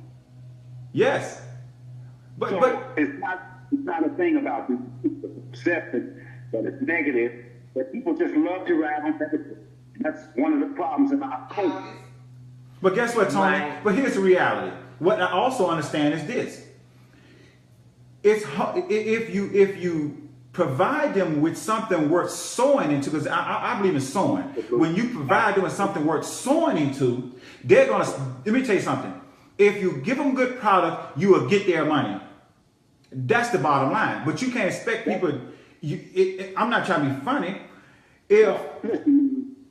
Yes. But it's not a thing about the perception that it's negative, but people just love to ride on negative. That's one of the problems in our culture. But guess what, Tony? Right. But here's the reality. What I also understand is this. It's if you provide them with something worth sowing into, because I believe in sowing. When you provide them with something worth sowing into, they're gonna. Let me tell you something. If you give them good product, you will get their money. That's the bottom line. But you can't expect people. I'm not trying to be funny.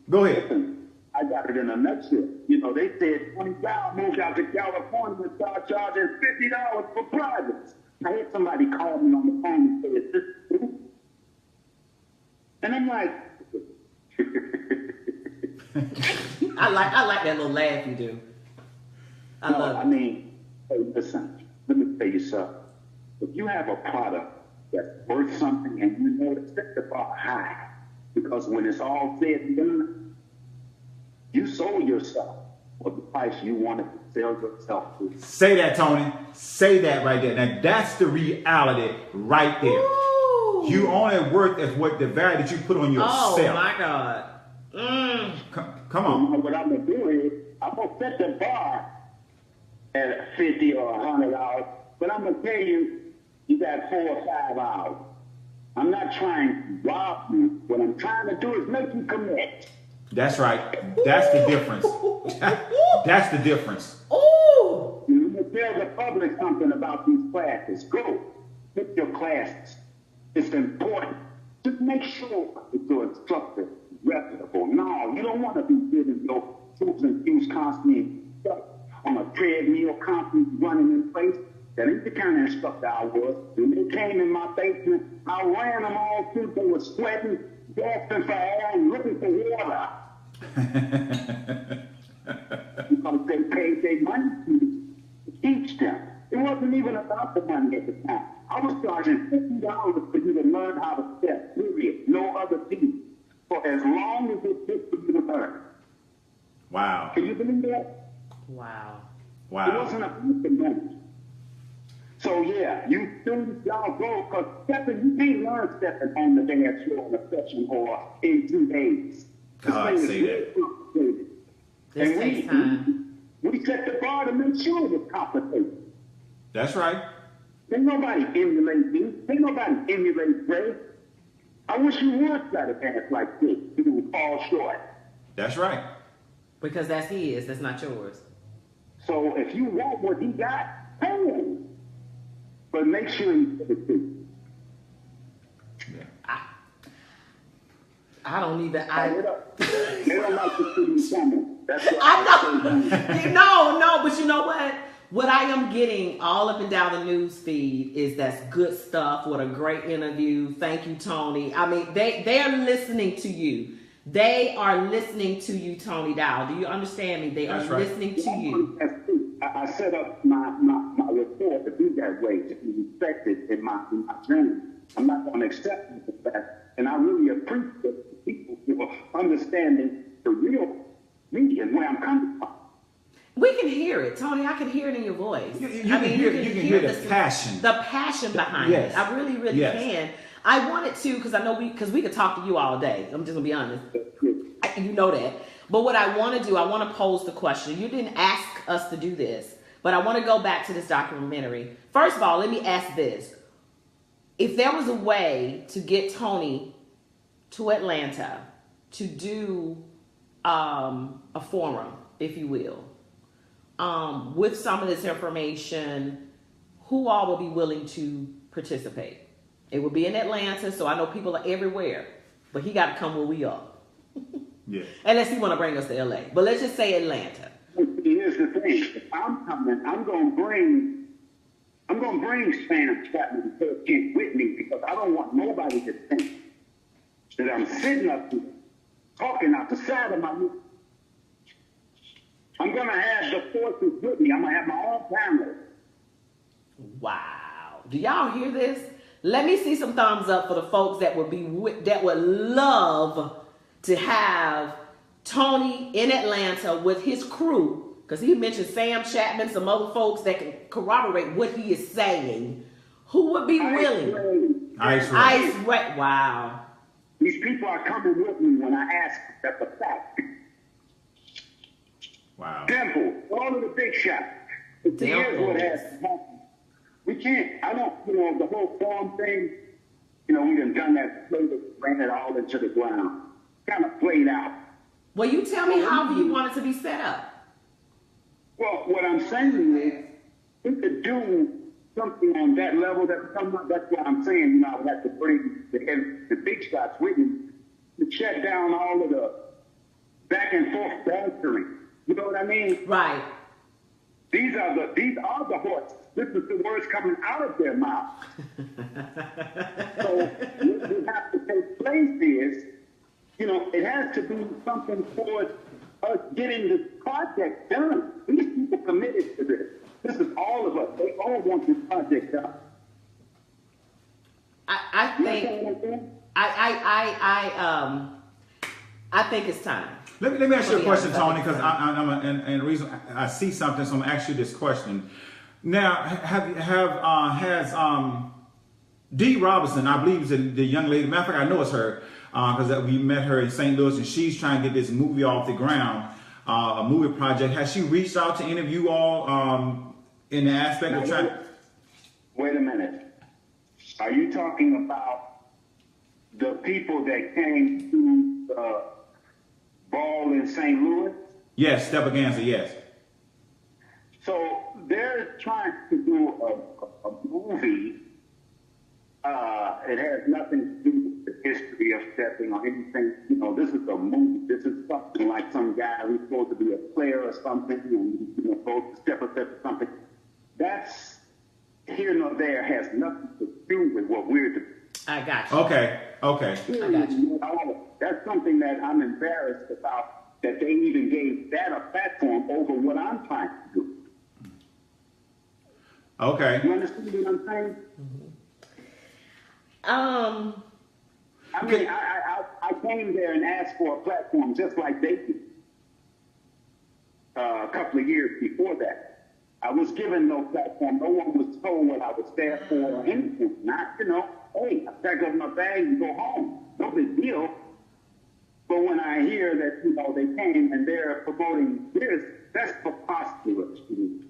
Go ahead. I got it in a nutshell. You know, they said 20 guys moved out to California and started charging $50 for privates. I had somebody call me on the phone and say, "Is this true?" And I'm like, I like that little laugh you do. I love it. I mean, hey, listen, let me tell you something. If you have a product that's worth something and you know to set the bar high, because when it's all said and done, you sold yourself for the price you wanted to sell yourself to. Say that, Tony. Say that right there. Now that's the reality right there. Ooh. You only worth as what the value that you put on yourself. Oh my God. Come on. What I'm gonna do is I'm gonna set the bar at $50 or $100, but I'm gonna tell you, you got 4 or 5 hours. I'm not trying to rob you. What I'm trying to do is make you commit. That's right. That's the difference. That's the difference. Ooh. You know, tell the public something about these classes. Go. Pick your classes. It's important. Just make sure that your instructor is reputable. No, you don't want to be giving your troops and cues constantly stuck on a treadmill, constantly running in place. That ain't the kind of instructor I was. When they came in my basement, I ran them all through. They were sweating, gasping for air and looking for water. Because they paid their money to teach them. It wasn't even about the money at the time. I was charging $50 for you to learn how to step, period. No other fee. For as long as it took for you to learn. Wow. Can you believe that? Wow. Wow. It wasn't about the money. So yeah, you students, y'all go, because stepping, you can't learn stepping on the dance floor in a session or in 2 days. God, say that. Complicated. This And takes time. we set the bar to make sure it was complicated. That's right. Ain't nobody emulate me. Ain't nobody emulate Ray. I wish you would try to dance like this. You would fall short. That's right. Because that's his, that's not yours. So if you want what he got, pay him. But make sure he gets it too. Yeah. I don't even. They don't like to see me coming. That's what I know. No, but you know what? What I am getting all up and down the news feed is that's good stuff. What a great interview. Thank you, Tony. I mean, they are listening to you. They are listening to you, Tony Dow. Do you understand me? They are listening to you. I set up my report to be that way, to be respected in my journey. I'm not going to accept it for that. And I really appreciate the people who are understanding the real me and where I'm coming from. We can hear it, Tony. I can hear it in your voice. You can hear the passion. The passion behind it. I really, really can. I wanted to, because I know we could talk to you all day. I'm just gonna be honest. You know that. But what I want to do, I want to pose the question. You didn't ask us to do this, but I want to go back to this documentary. First of all, let me ask this. If there was a way to get Tony to Atlanta to do a forum, if you will, with some of this information, who all would be willing to participate? It would be in Atlanta, so I know people are everywhere, but he got to come where we are. Yeah. Unless he want to bring us to LA, but let's just say Atlanta. Here's the thing: if I'm coming, I'm gonna bring Sam Chapman and Kent with me, because I don't want nobody to think that I'm sitting up here talking out the side of my mouth. I'm gonna have the forces with me. I'm gonna have my own family. Wow. Do y'all hear this? Let me see some thumbs up for the folks that would love to have Tony in Atlanta with his crew, because he mentioned Sam Chapman, some other folks that can corroborate what he is saying. Who would be willing? Ice Ray. Wow. These people are coming with me when I ask. That's a fact. Wow. Temple, all of the big shots. Here's what has to happen. We can't, the whole farm thing, we done that, ran it all into the ground. Kind of played out. Well, you tell me how you want it to be set up. Well, what I'm saying is, we could do something on that level that comes up. That's what I'm saying. I would have to bring the big shots with me to shut down all of the back and forth bantering. You know what I mean? Right. These are the horses. This is the words coming out of their mouth. So what has to take place is, it has to be something towards us getting this project done. These people committed to this. This is all of us. They all want this project done. I think it's time. Let me ask you a question, Tony, because and the reason I see something, so I'm gonna ask you this question. Now, has Dee Robinson, I believe is the young lady. Matter of fact, I know it's her because we met her in St. Louis, and she's trying to get this movie off the ground, a movie project. Has she reached out to any of you all in the aspect of trying? Wait a minute. Are you talking about the people that came to the ball in St. Louis? Yes, Stepaganza, yes. So they're trying to do a movie. It has nothing to do with the history of stepping or anything. This is a movie. This is something like some guy who's supposed to be a player or something, and goes to step or something. That's here nor there, has nothing to do with what we're doing. I got you. Okay. Okay. I got you. That's something that I'm embarrassed about, that they even gave that a platform over what I'm trying to do. Okay. You understand what I'm saying? I mean, I came there and asked for a platform just like they did a couple of years before that. I was given no platform. No one was told what I was there for or anything. Not, hey, I pack up my bag and go home. No big deal. But when I hear that, they came and they're promoting this, that's preposterous to me.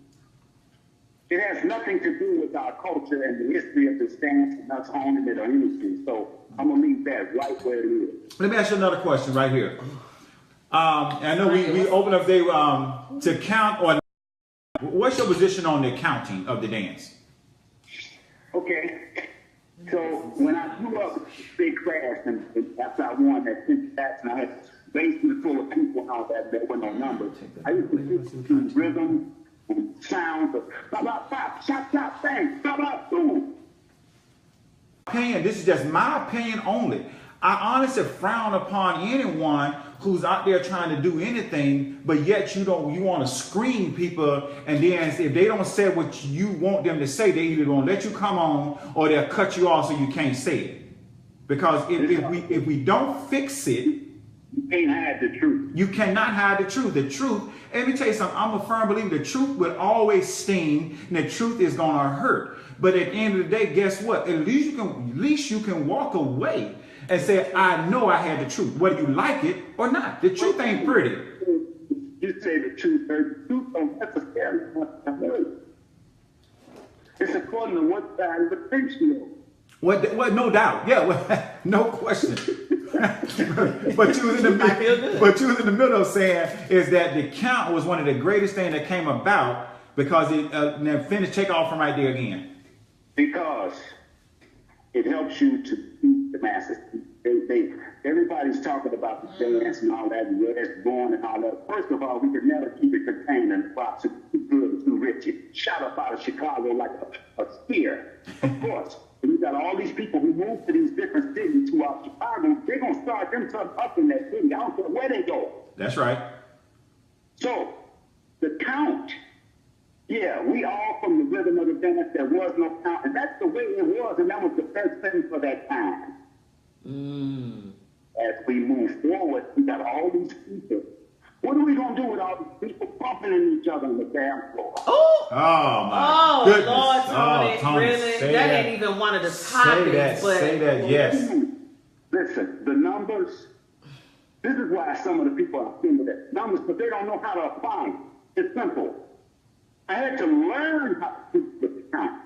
It has nothing to do with our culture and the history of the stance and us owning it or anything. So I'm going to leave that right where it is. Let me ask you another question right here. I know we open up to count on. What's your position on the counting of the dance? Okay. So when I grew up in a big class and after I won that 10 stats and I had a basement full of people and all that, there were no numbers. I used to listen to rhythm and sounds of blah, blah, blah, shot, shot, bang, blah, blah, boom. This is just my opinion only. I honestly frown upon anyone who's out there trying to do anything, but yet you want to screen people, and then if they don't say what you want them to say, they either don't let you come on or they'll cut you off so you can't say it. Because if we don't fix it, you can't hide the truth. You cannot hide the truth. The truth, let me tell you something, I'm a firm believer the truth will always sting and the truth is gonna hurt. But at the end of the day, guess what? At least you can walk away and say, I know I had the truth, whether you like it or not. The truth ain't pretty. You say the truth, the truth don't necessarily hurt. It's according to what side of the fence you're on. What? No doubt. Yeah, no question. but you was in the middle of saying is that the count was one of the greatest things that came about because it then finish take off from right there again. Because it helps you to beat the masses. Everybody's talking about the dance and all that, and where it's going and all that. First of all, we could never keep it contained in the box. It's too good, too rich. It shot up out of Chicago like a spear. Of course. And you got all these people who move to these different cities throughout Chicago. They're going to start themselves up in that city. I don't care where they go. That's right. So, the count. Yeah, we all from the rhythm of the dance, there was no count. And that's the way it was, and that was the best thing for that time. As we move forward, we got all these people. What are we going to do with all these people bumping into each other on the damn floor? Oh my goodness. Lord, Tony, really? That ain't even one of the topics. Say that, yes. Listen, the numbers, this is why some of the people are thinking that numbers, but they don't know how to apply them. It's simple. I had to learn how to do the count.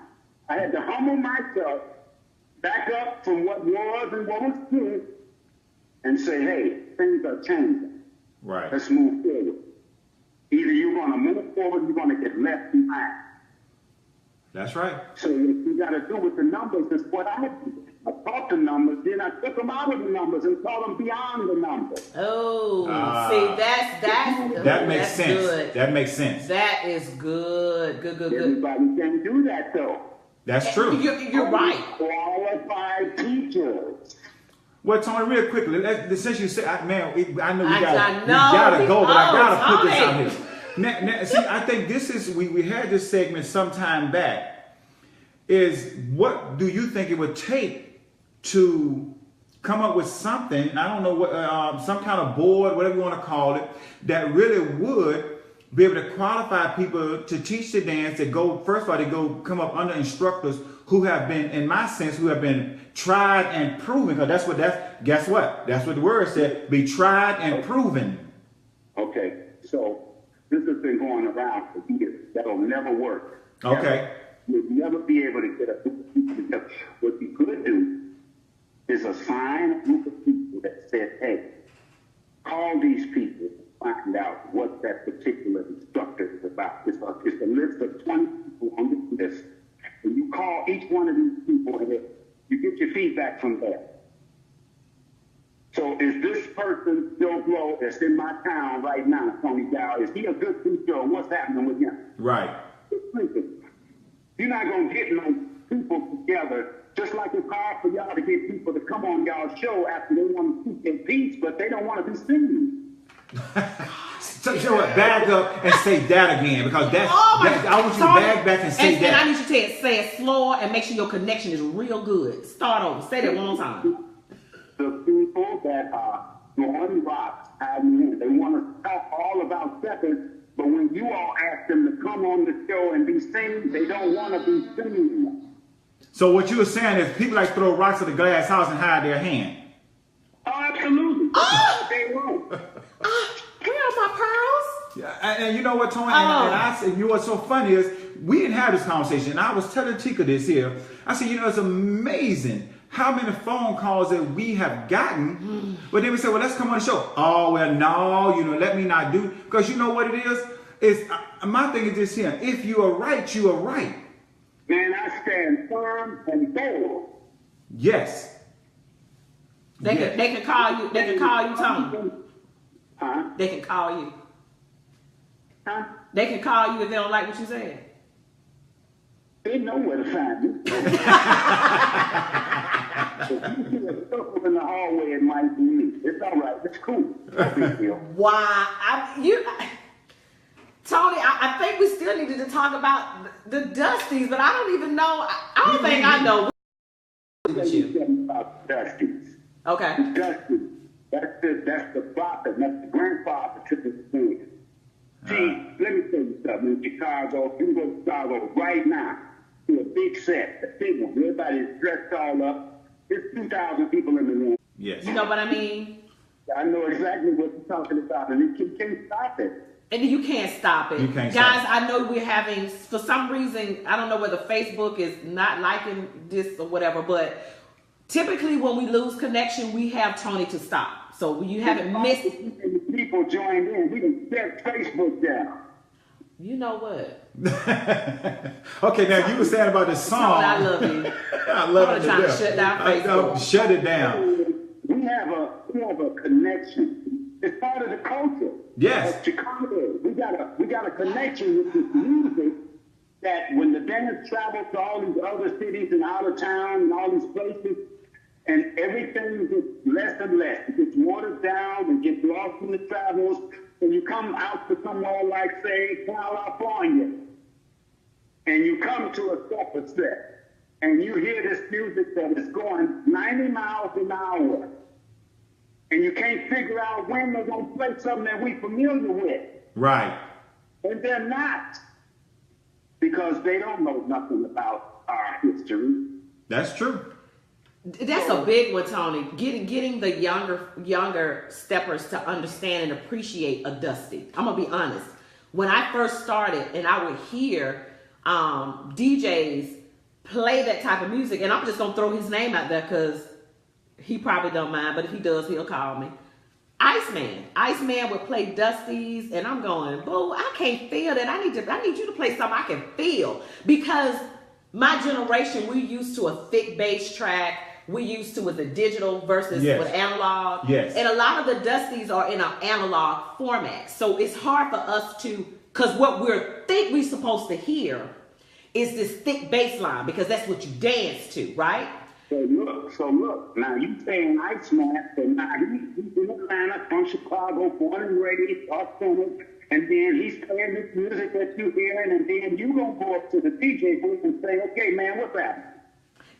I had to humble myself, back up from what was and what was good, and say, hey, things are changing. Right. Let's move forward. Either you're going to move forward or you're going to get left behind. That's right. So what you got to do with the numbers is what I did. I taught the numbers, then I took them out of the numbers and taught them beyond the numbers. Oh, see, that makes sense. Good. That makes sense. That is good. Good. Everybody can't do that, though. That's true. You're right. Qualified teachers. Well, Tony, real quickly, since you said, man, I know we gotta go, but I gotta put this out here. Now, see, I think this is we had this segment some time back. Is what do you think it would take to come up with something? I don't know what some kind of board, whatever you want to call it, that really would be able to qualify people to teach the dance. That go first of all, they go come up under instructors who have been, in my sense, who have been tried and proven. Because guess what? That's what the word said. Be tried and proven. Okay, so this has been going around for years. That'll never work. Okay. You'll never be able to get a group of people together. What you could do is assign a group of people that said, hey, call these people and find out what that particular instructor is about. It's a list of 20 people on the list. And you call each one of these people and you get your feedback from there. So is this person, Joe Blow, that's in my town right now, Tony Dow, is he a good teacher or what's happening with him? Right. You're not going to get no people together Just like it's hard for y'all to get people to come on y'all's show after they want to keep their peace, but they don't want to be seen. So you know what? Back up and say that again, because I want you to back and say that. And I need you to say it slower and make sure your connection is real good. Start over. Say that one more time. The people that are going rocks, they want to talk all about steppers, but when you all ask them to come on the show and be seen, they don't want to be seen. So what you were saying is people like throw rocks at the glass house and hide their hand. Oh, absolutely. That's what they want. My pearls. Yeah, and you know what, Tony? And I said, you know what's so funny is we didn't have this conversation. And I was telling Tika this here. I said, it's amazing how many phone calls that we have gotten. But then we say, well, let's come on the show. Oh, well, no, let me not do. Because you know what it is? My thing is this here. If you are right, you are right. Man, I stand firm and bold. Yes. They can call you. They can call you, Tony. Huh? They can call you. Huh? They can call you if they don't like what you said. They know where to find you. If you see a circle in the hallway, it might be me. It's all right. It's cool. No big deal. Why? Tony, I think we still needed to talk about the Dusties, but I don't even know. I don't think I know. About Dusties. Okay. Dusties. That's the prophet. That's the grandfather to the thing. See, let me tell you something. In Chicago, you can go to Chicago right now to a big set, a big one. Everybody's dressed all up. There's 2,000 people in the room. Yes. You know what I mean? I know exactly what you're talking about, and you can't stop it. And you can't stop it. You can't Guys, stop it. I know we're having, for some reason, I don't know whether Facebook is not liking this or whatever, but typically when we lose connection, we have Tony to stop. So you haven't missed. People joined in. We can shut Facebook down. You know what? Okay, now you were saying about the song. Tony, I love you. I love it. Trying to shut down Facebook. Shut it down. We have a connection. It's part of the culture. Yes. Of Chicago. We got a connection with this music that when the dance travels to all these other cities and out of town and all these places, and everything gets less and less. It gets watered down and gets lost in the travels. And you come out to somewhere like, say, California, and you come to a supper set, and you hear this music that is going 90 miles an hour, and you can't figure out when they're going to play something that we're familiar with. Right. And they're not, because they don't know nothing about our history. That's true. That's a big one, Tony. Getting the younger steppers to understand and appreciate a Dusty. I'm gonna be honest. When I first started, and I would hear DJs play that type of music, and I'm just gonna throw his name out there because he probably don't mind, but if he does, he'll call me. Iceman would play Dusties, and I'm going, boo, I can't feel that. I need you to play something I can feel, because my generation, we used to a thick bass track. We used to with the digital versus with analog. Yes. And a lot of the Dusties are in an analog format. So it's hard for us to, because what we're supposed to hear is this thick bass line, because that's what you dance to, right? So look, now you saying Iceman, so now he's in Atlanta, from Chicago, born and raised, and then he's playing this music that you're hearing, and then you gonna go up to the DJ booth and say, okay, man, what's happening?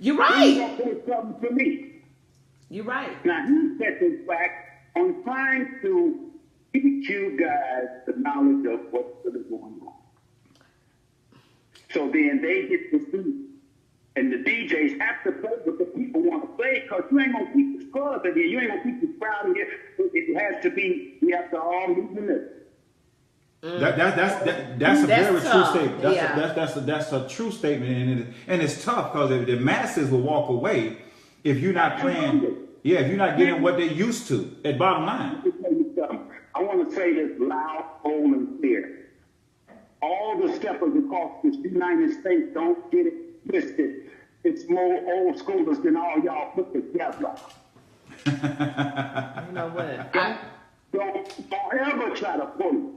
You're right. He's gonna play something for me. You're right. Now he sets his back on trying to teach you guys the knowledge of what's really going on. So then they get to see. And the DJs have to play what the people want to play, because you ain't gonna keep the scrubs in here. You ain't gonna keep the crowd in here. It has to be. We have to all move in this. That's a very tough. true statement. That's a true statement, and it's tough because the masses will walk away if you're not playing. Yeah, if you're not getting what they're used to. At bottom line. Let me tell you something. I want to say this loud, bold, and clear. All the steppers across this United States, don't get it twisted. It's more old schoolers than all y'all put together. You know what? Don't ever try to pull it.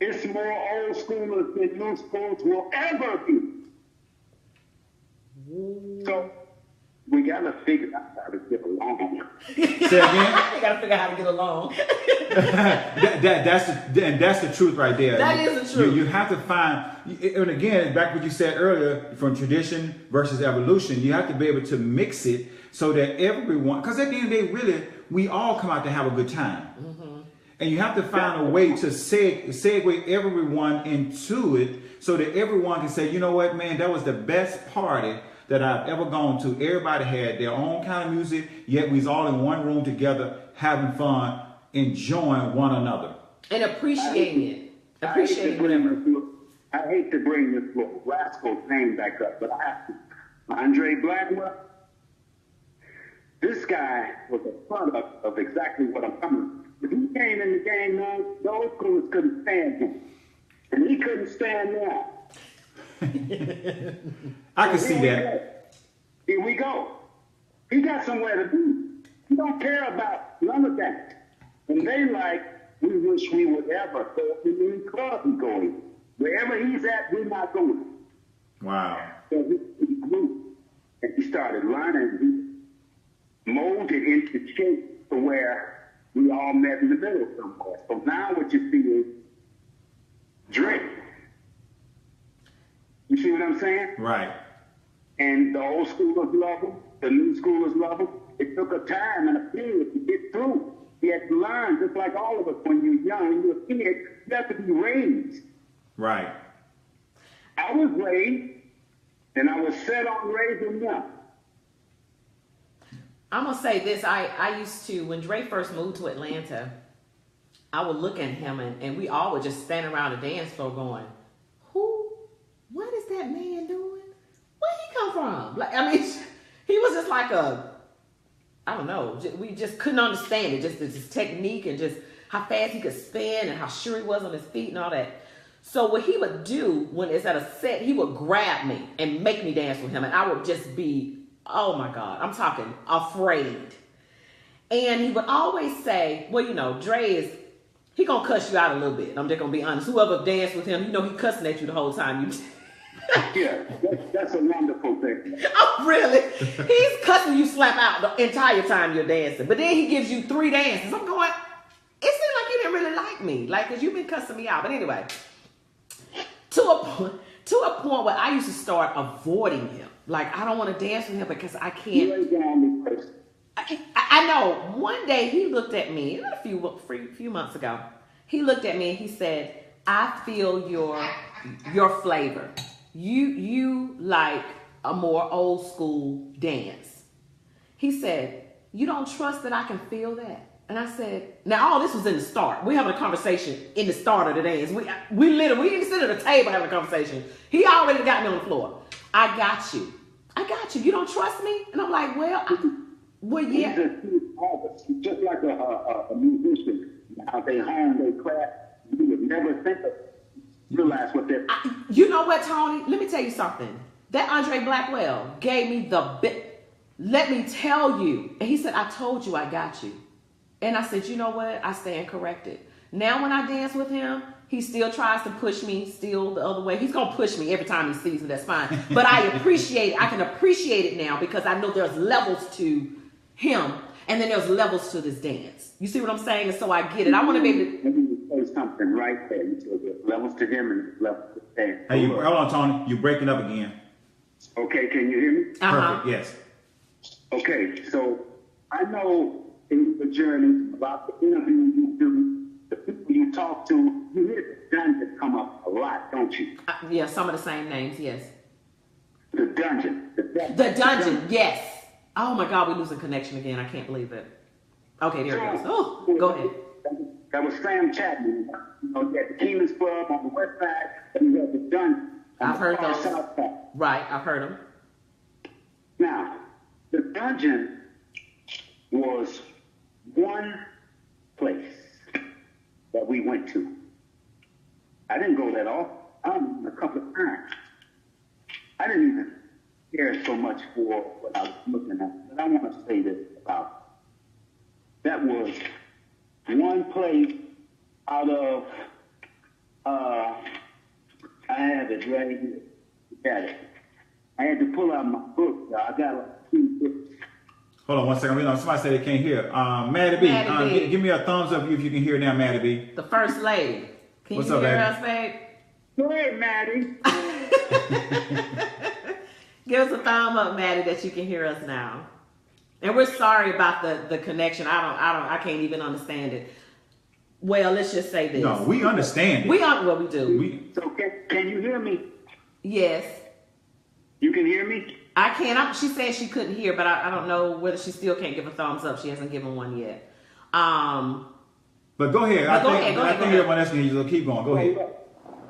It's more old schoolers than new schools will ever be. So we got to figure out how to get along. Say again? You got to figure out how to get along. That's the truth right there. That is the truth. You have to find, and again, back what you said earlier, from tradition versus evolution, you have to be able to mix it so that everyone, because at the end of the day, really, we all come out to have a good time. Mm-hmm. And you have to find a way to segue everyone into it so that everyone can say, you know what, man, that was the best party that I've ever gone to. Everybody had their own kind of music, yet we was all in one room together, having fun, enjoying one another. And appreciating it. Appreciating whatever. I hate to bring this little rascal name back up, but I have to. Andre Blackwell, this guy was a product of exactly what I'm coming from. If he came in the game now, those crews couldn't stand him. And he couldn't stand them. I can see that. Here we go. He got somewhere to be. He don't care about none of that. And they like, we wish we would ever go to any club he going. Wherever he's at, we're not going. Wow. So he grew. And he started learning. He molded into shape to where we all met in the middle somewhere. So now what you see is Drake. You see what I'm saying? Right. And the old schoolers love him. The new schoolers love him. It took a time and a period to get through. He had to learn, just like all of us when you're young. When you're a kid, you have to be raised. Right. I was raised, and I was set on raising them. I'm going to say this. I used to, when Dre first moved to Atlanta, I would look at him and we all would just stand around the dance floor going, what is that man doing? Where he come from? Like, I mean, he was just like I don't know. We just couldn't understand it. Just his technique and just how fast he could spin and how sure he was on his feet and all that. So what he would do when it's at a set, he would grab me and make me dance with him. And I would just be, oh my God, I'm talking afraid. And he would always say, well, you know, Dre he gonna cuss you out a little bit. I'm just gonna be honest. Whoever danced with him, you know he cussing at you the whole time. Yeah, that's a wonderful thing. Oh, really? He's cussing you slap out the entire time you're dancing. But then he gives you 3 dances. I'm going, it seems like you didn't really like me. Like, because you've been cussing me out. But anyway, to a point where I used to start avoiding him. Like, I don't want to dance with him because I can't. I know. One day he looked at me, a few months ago. He looked at me and he said, I feel your flavor. You like a more old school dance. He said, you don't trust that I can feel that? And I said, now all this was in the start. We're having a conversation in the start of the dance. We didn't sit at a table having a conversation. He already got me on the floor. I got you. You don't trust me? And I'm like, well, yeah. Just like a musician. How they hone their craft. You would never think of realize what they're. You know what, Tony? Let me tell you something. That Andre Blackwell gave me the bit. Let me tell you. And he said, I told you I got you. And I said, you know what? I stand corrected. Now when I dance with him, he still tries to push me still the other way. He's going to push me every time he sees me. That's fine. But I can appreciate it now because I know there's levels to him and then there's levels to this dance. You see what I'm saying? And so I get it. I want to be able to. Let me say something right there. You said there's levels to him and levels to dance. Hey, hold on, Tony. You're breaking up again. Okay, can you hear me? Uh-huh. Perfect, yes. Okay, so I know in the journey about the interviews you do, the people you talk to, you hear the dungeon come up a lot, don't you? Yeah, some of the same names, yes. The dungeon. The dungeon, yes. Oh my God, we're losing connection again. I can't believe it. Okay, there it goes. Oh, go ahead. That was Sam Chapman. You know, he had the Keenan's Club on the west side, and he had the dungeon on I've heard the those. south side. Right, I've heard them. Now, the dungeon was one place that we went to. I didn't go that often. I went a couple of times. I didn't even care so much for what I was looking at. But I want to say this about that was one place out of, I have it right here. Got it. I had to pull out my book. I got like 2 books. Hold on 1 second. Somebody said they can't hear. Maddie B, Maddie B. Give me a thumbs up if you can hear now, Maddie B. The first lady. Can What's you up, hear baby? us, babe? Go ahead, Maddie. Give us a thumb up, Maddie, that you can hear us now. And we're sorry about the connection. I can't even understand it. Well, let's just say this. No, we understand it. We do. So can you hear me? Yes. You can hear me? I can. She said she couldn't hear, but I don't know whether she still can't give a thumbs up. She hasn't given one yet. But go ahead. I think everyone else can hear you, so keep going. Go ahead.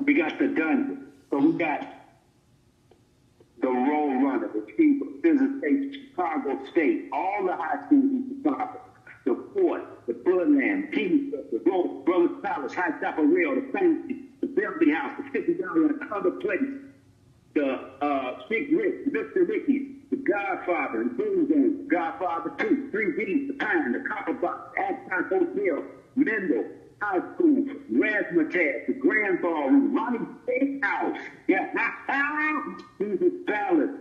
We got the dungeon. So we got the roll runner, the chief of visitation, Chicago State, all the high schools in Chicago, the fort, the Bloodland, King's, the Rose, Brothers Palace, High Chapel Rail, the Fancy, the Beverly House, the $50 and other places, the Big Rick, Mr. Ricky, the Godfather, the Boom, the Godfather 2, 3B's, the Pine, the Copper Box, Ashton Hotel, Mendel, High School, Razzmatazz, the Grand Ballroom, Ronnie Steakhouse, Caesar's Palace,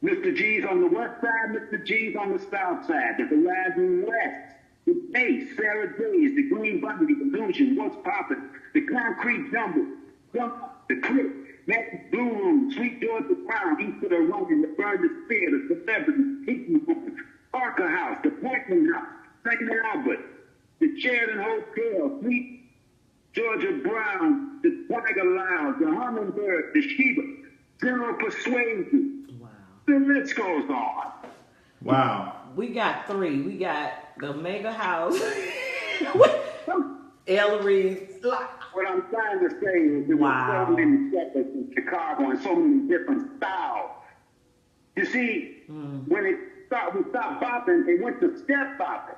Mr. G's on the west side, Mr. G's on the south side, the Verizon West, the Base, Sarah Days, the Green Bunny, the Illusion, What's Poppin', the Concrete Jumble, the Clip, Magic Blue Room, Sweet Georgia Brown, East of the Roman, the Burger Spear, the Celebrity, Hickman Room, Parker House, the Portland House, St. Albert, the Sheridan Hotel, Sweet Georgia Brown, the Tiger Lounge, the Hummingbird, the Sheba, General Persuasion. Wow. The list goes on. Wow. We got 3. We got the Mega House, Ellery. What I'm trying to say is there were so many steppers in Chicago and so many different styles. You see, when we stopped bopping, it went to step bopping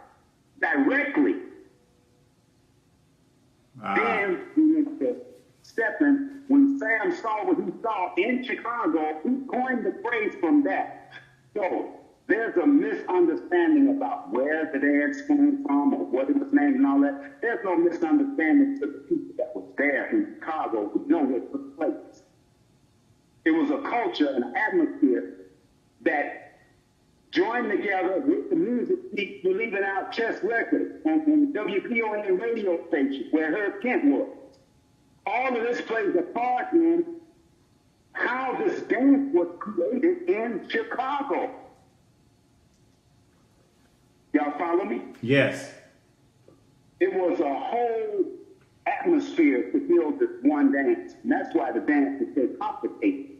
directly. Then we went to stepping. When Sam saw what he saw in Chicago, he coined the phrase from that. So there's a misunderstanding about where the dance came from or what it was named and all that. There's no misunderstanding to the people that was there in Chicago who know what took place. It was a culture, an atmosphere that joined together with the music. We're leaving out Chess Records and the WPON radio station where Herb Kent was. All of this plays a part in how this dance was created in Chicago. Y'all follow me? Yes. It was a whole atmosphere to build this one dance. And that's why the dance is so complicated.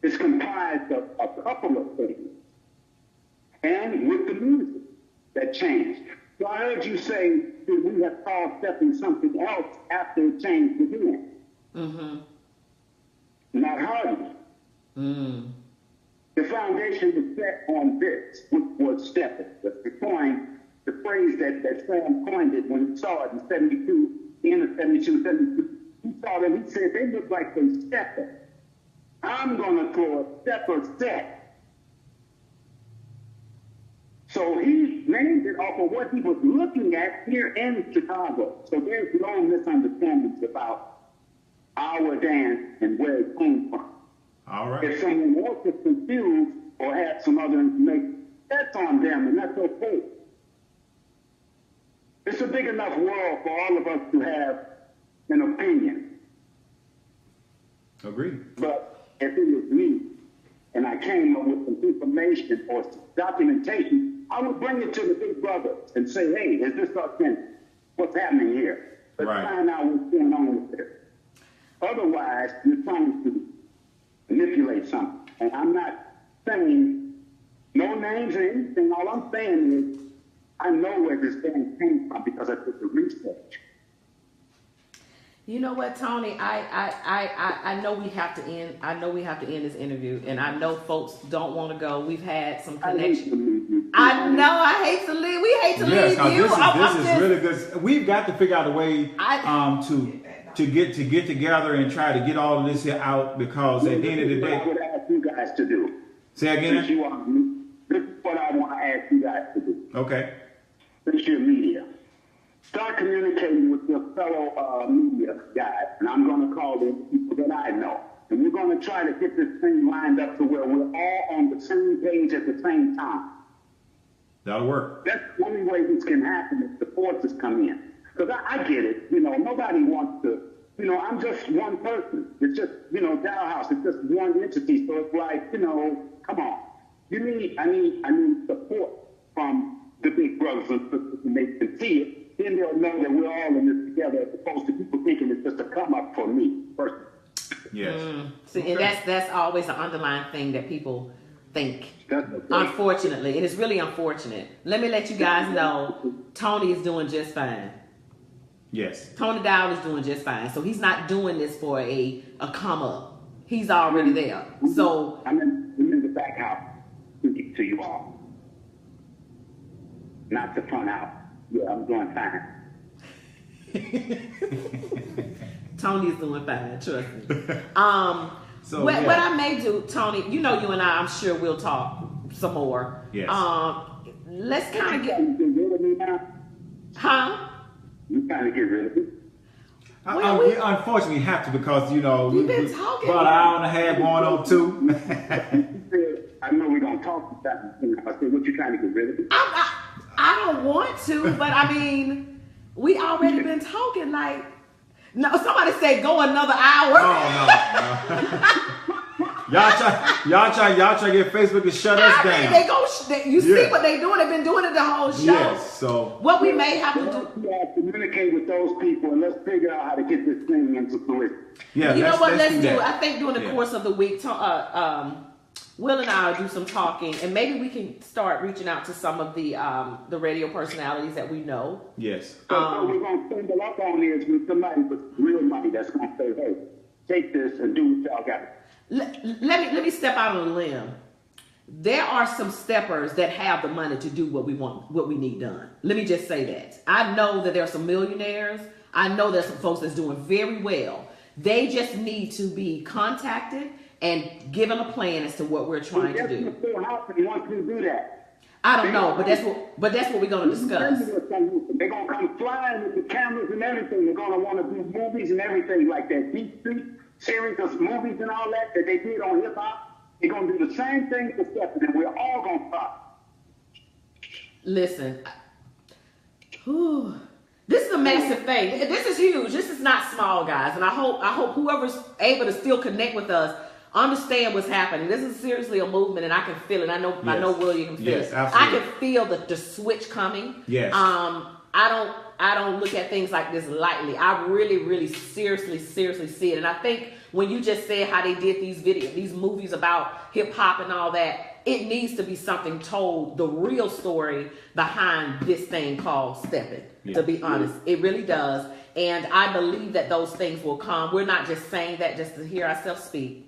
It's comprised of a couple of things. And with the music that changed. So I heard you say that we have called stepping something else after it changed again. Mm-hmm. Not hardly. The foundation was set on this, which was stepping. The phrase that Sam coined it when he saw it in 72, end of 72. He saw them, he said, they look like they stepping. I'm going to throw a stepper set. So he named it off of what he was looking at here in Chicago. So there's no misunderstandings about our dance and where it came from. All right. If someone else is confused or has some other information, that's on them, and that's okay. It's a big enough world for all of us to have an opinion. Agreed. But if it was me, and I came up with some information or some documentation, I would bring it to the big brother and say, hey, is this authentic? What's happening here? Let's find out what's going on with this. Otherwise, you're trying to manipulate something. And I'm not saying no names or anything. All I'm saying is I know where this thing came from because I did the research. You know what, Tony? I know we have to end. I know we have to end this interview, and I know folks don't want to go. We've had some connection. I know. I hate to leave. We hate to leave you. This is really good. We've got to figure out a way to get together and try to get all of this here out because at the end of the day, I would ask you guys to do. Say again. This is what I want to ask you guys to do. Okay. Since you're media. Start communicating with your fellow media guys, and I'm going to call them people that I know. And we're going to try to get this thing lined up to where we're all on the same page at the same time. That'll work. That's the only way this can happen if the forces come in. Because I get it. You know, nobody wants to, you know, I'm just one person. It's just, you know, Dow House. It's just one entity. So it's like, you know, come on. I need support from the big brothers and sisters and they can see it. Then they'll know that we're all in this together as opposed to people thinking it's just a come up for me personally. Yes. See, Okay. and that's always an underlying thing that people think. That's okay. Unfortunately, it is really unfortunate. Let me let you guys know, Tony is doing just fine. Yes. Tony Dowd is doing just fine. So he's not doing this for a come up. He's already there. So I'm in the back house speaking to you all. Not the front house. Yeah, I'm doing fine. Tony is doing fine, trust me. So, what yeah. I may do, Tony, you know, you and I'm sure we'll talk some more. Yes. Let's kind of You get, trying to get rid of me now? huh? You trying to get rid of me? We unfortunately have to because, you know, We've been talking. about an hour and a half going on too. You said, I know we're going to talk about it. I said, what you trying to get rid of me? I don't want to, but I mean, we already been talking like, no, somebody said go another hour. Oh, no. Y'all try to get Facebook to shut us I mean, down. you see Yeah. what they doing? They've been doing it the whole show. Yes, so What we may have to do. We have to communicate with those people and let's figure out how to get this thing into fruition. yeah, You know what? Let's do. that. I think during the Yeah. course of the week, Will and I will do some talking, and maybe we can start reaching out to some of the radio personalities that we know. Yes. So what we're going to spend a lot on is with somebody with real money that's going to say, hey, take this and do what y'all got. Let me step out on a limb. There are some steppers that have the money to do what we want, what we need done. Let me just say that. I know that there are some millionaires. I know there's some folks that's doing very well. They just need to be contacted and given a plan as to what we're trying to do. Still happen once we do that. I don't know, but that's what we're going to discuss. They're going to come flying with the cameras and everything. They're going to want to do movies and everything like that. Deep Street series of movies and all that they did on hip hop. They're going to do the same thing for Stephen, and we're all going to pop. Listen, this is a massive thing. This is huge. This is not small, guys. And I hope whoever's able to still connect with us understand what's happening. This is seriously a movement, and I can feel it. I know William can feel it. Absolutely. I can feel the switch coming. Yes. I don't look at things like this lightly. I really, really seriously see it. And I think when you just said how they did these movies about hip hop and all that, it needs to be something told, the real story behind this thing called stepping. Yeah. To be honest, it really does. And I believe that those things will come. We're not just saying that just to hear ourselves speak.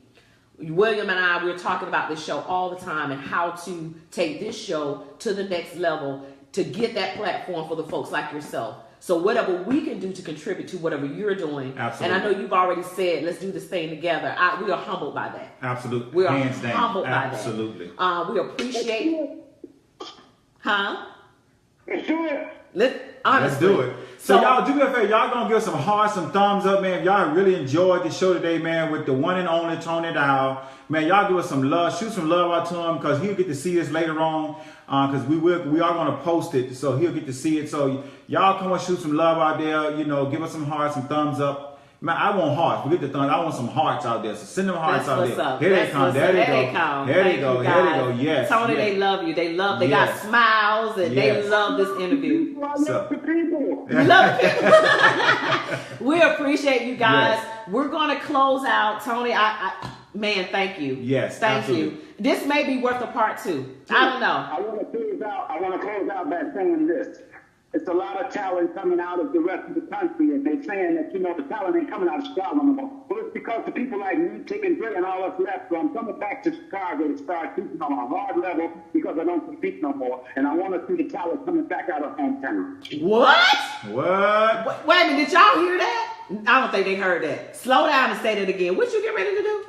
William and I, we're talking about this show all the time and how to take this show to the next level to get that platform for the folks like yourself. So whatever we can do to contribute to whatever you're doing, Absolutely. and I know you've already said, let's do this thing together. We are humbled by that. Absolutely. We are Hands down. humbled by Absolutely. that. We appreciate, huh? Let's do it. Let's do it. So y'all do me a favor. Y'all gonna give some hearts, some thumbs up, man. If y'all really enjoyed the show today, man, with the one and only Tony Dow, man, y'all give us some love. Shoot some love out to him because he'll get to see this later on. Because we are gonna post it, so he'll get to see it. So y'all come and shoot some love out there. You know, give us some hearts, some thumbs up. Man, I want hearts. Forget the thumbs. I want some hearts out there. So send them hearts out there. Up. Here they come. There they go. There they go. Here they go. Yes. Tony, yes. they love you. They got Yes. smiles and Yes. they love this interview. I love the people. We love you. We appreciate you guys. Yes. We're gonna close out. Tony, man, thank you. Yes, Thank absolutely. you. This may be worth a part 2. I don't know. I want to close out by saying this. It's a lot of talent coming out of the rest of the country, and they're saying that, you know, the talent ain't coming out of Chicago no more. Well, it's because the people like me, Tika Co, and all us left, so I'm coming back to Chicago to start teaching on a hard level because I don't compete no more, and I want to see the talent coming back out of hometown. What? What? Wait a minute, did y'all hear that? I don't think they heard that. Slow down and say that again. What you get ready to do?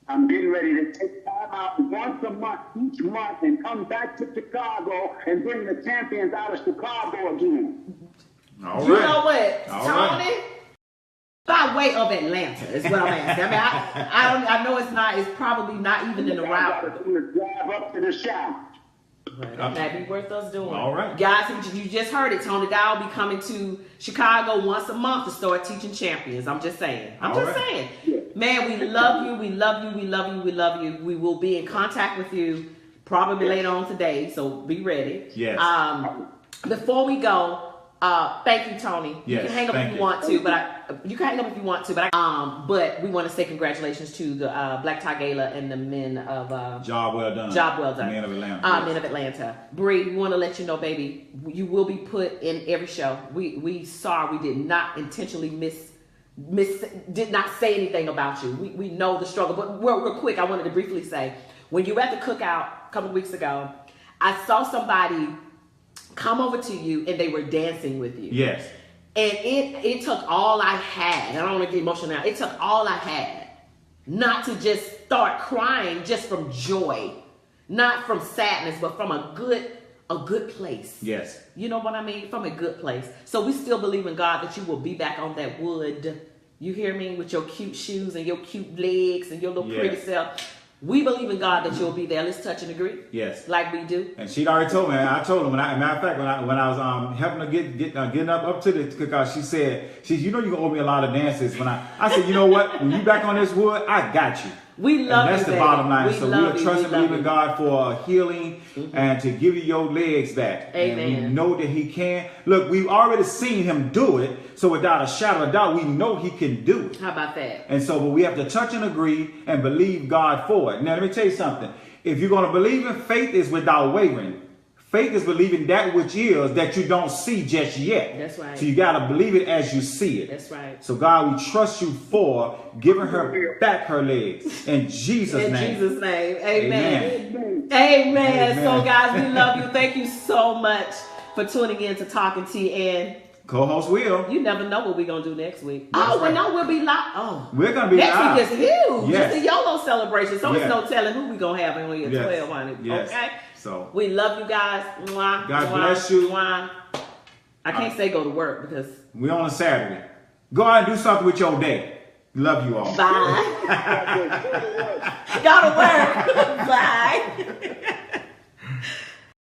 I'm getting ready to take time out once a month, each month, and come back to Chicago and bring the champions out of Chicago again. All right. You know what, All Tony? right. By way of Atlanta is what I'm asking. I mean, I know it's probably not even in the route. Drive up to the shop. Right. That might be worth us doing. All right. Guys, you just heard it. Tony Dow will be coming to Chicago once a month to start teaching champions. I'm just saying. Man, we love you. We love you. We love you. We love you. We will be in contact with you probably later on today, so be ready. Yes. Before we go, thank you, Tony. Yes, you can hang up if you want to, but we want to say congratulations to the Black Tie Gala and the men of Job well done. Men of Atlanta. Men of Atlanta. Bree, we want to let you know, baby, you will be put in every show. We did not intentionally did not say anything about you. We know the struggle, but real quick, I wanted to briefly say, when you were at the cookout a couple of weeks ago, I saw somebody come over to you and they were dancing with you. Yes. And it took all I had. I don't want to get emotional now. It took all I had not to just start crying just from joy, not from sadness, but from a good place. Yes. You know what I mean? From a good place. So we still believe in God that you will be back on that wood. You hear me? With your cute shoes and your cute legs and your little pretty self. We believe in God that you'll be there. Let's touch and agree. Yes. Like we do. And she'd already told me. I told her, matter of fact, when I was helping her getting up to the cookout, she said, you know you're going to owe me a lot of dances. I said, you know what? When you back on this wood, I got you. We love you, that's the bottom line. We so we're trusting and believing God for healing and to give you your legs back. Amen. And we know that he can. Look, we've already seen him do it. So without a shadow of doubt, we know he can do it. How about that? And so we have to touch and agree and believe God for it. Now, let me tell you something. If you're going to believe in faith, is without wavering. Faith is believing that which is that you don't see just yet. That's right. So you got to believe it as you see it. That's right. So God, we trust you for giving her back her legs. In Jesus' name. In Jesus' name. Amen. Amen. Amen. So guys, we love you. Thank you so much for tuning in to Talking Tea. And co-host Will. You never know what we're going to do next week. That's right. No, we'll be live. Oh. We're going to be live. Next week is huge. Yes. It's a YOLO celebration. So there's no telling who we're going to have in here. 1200. Yes. Okay? So we love you guys. Mwah, God mwah, bless you. Mwah. I can't say go to work because we're on a Saturday. Go out and do something with your day. Love you all. Bye. Gotta work.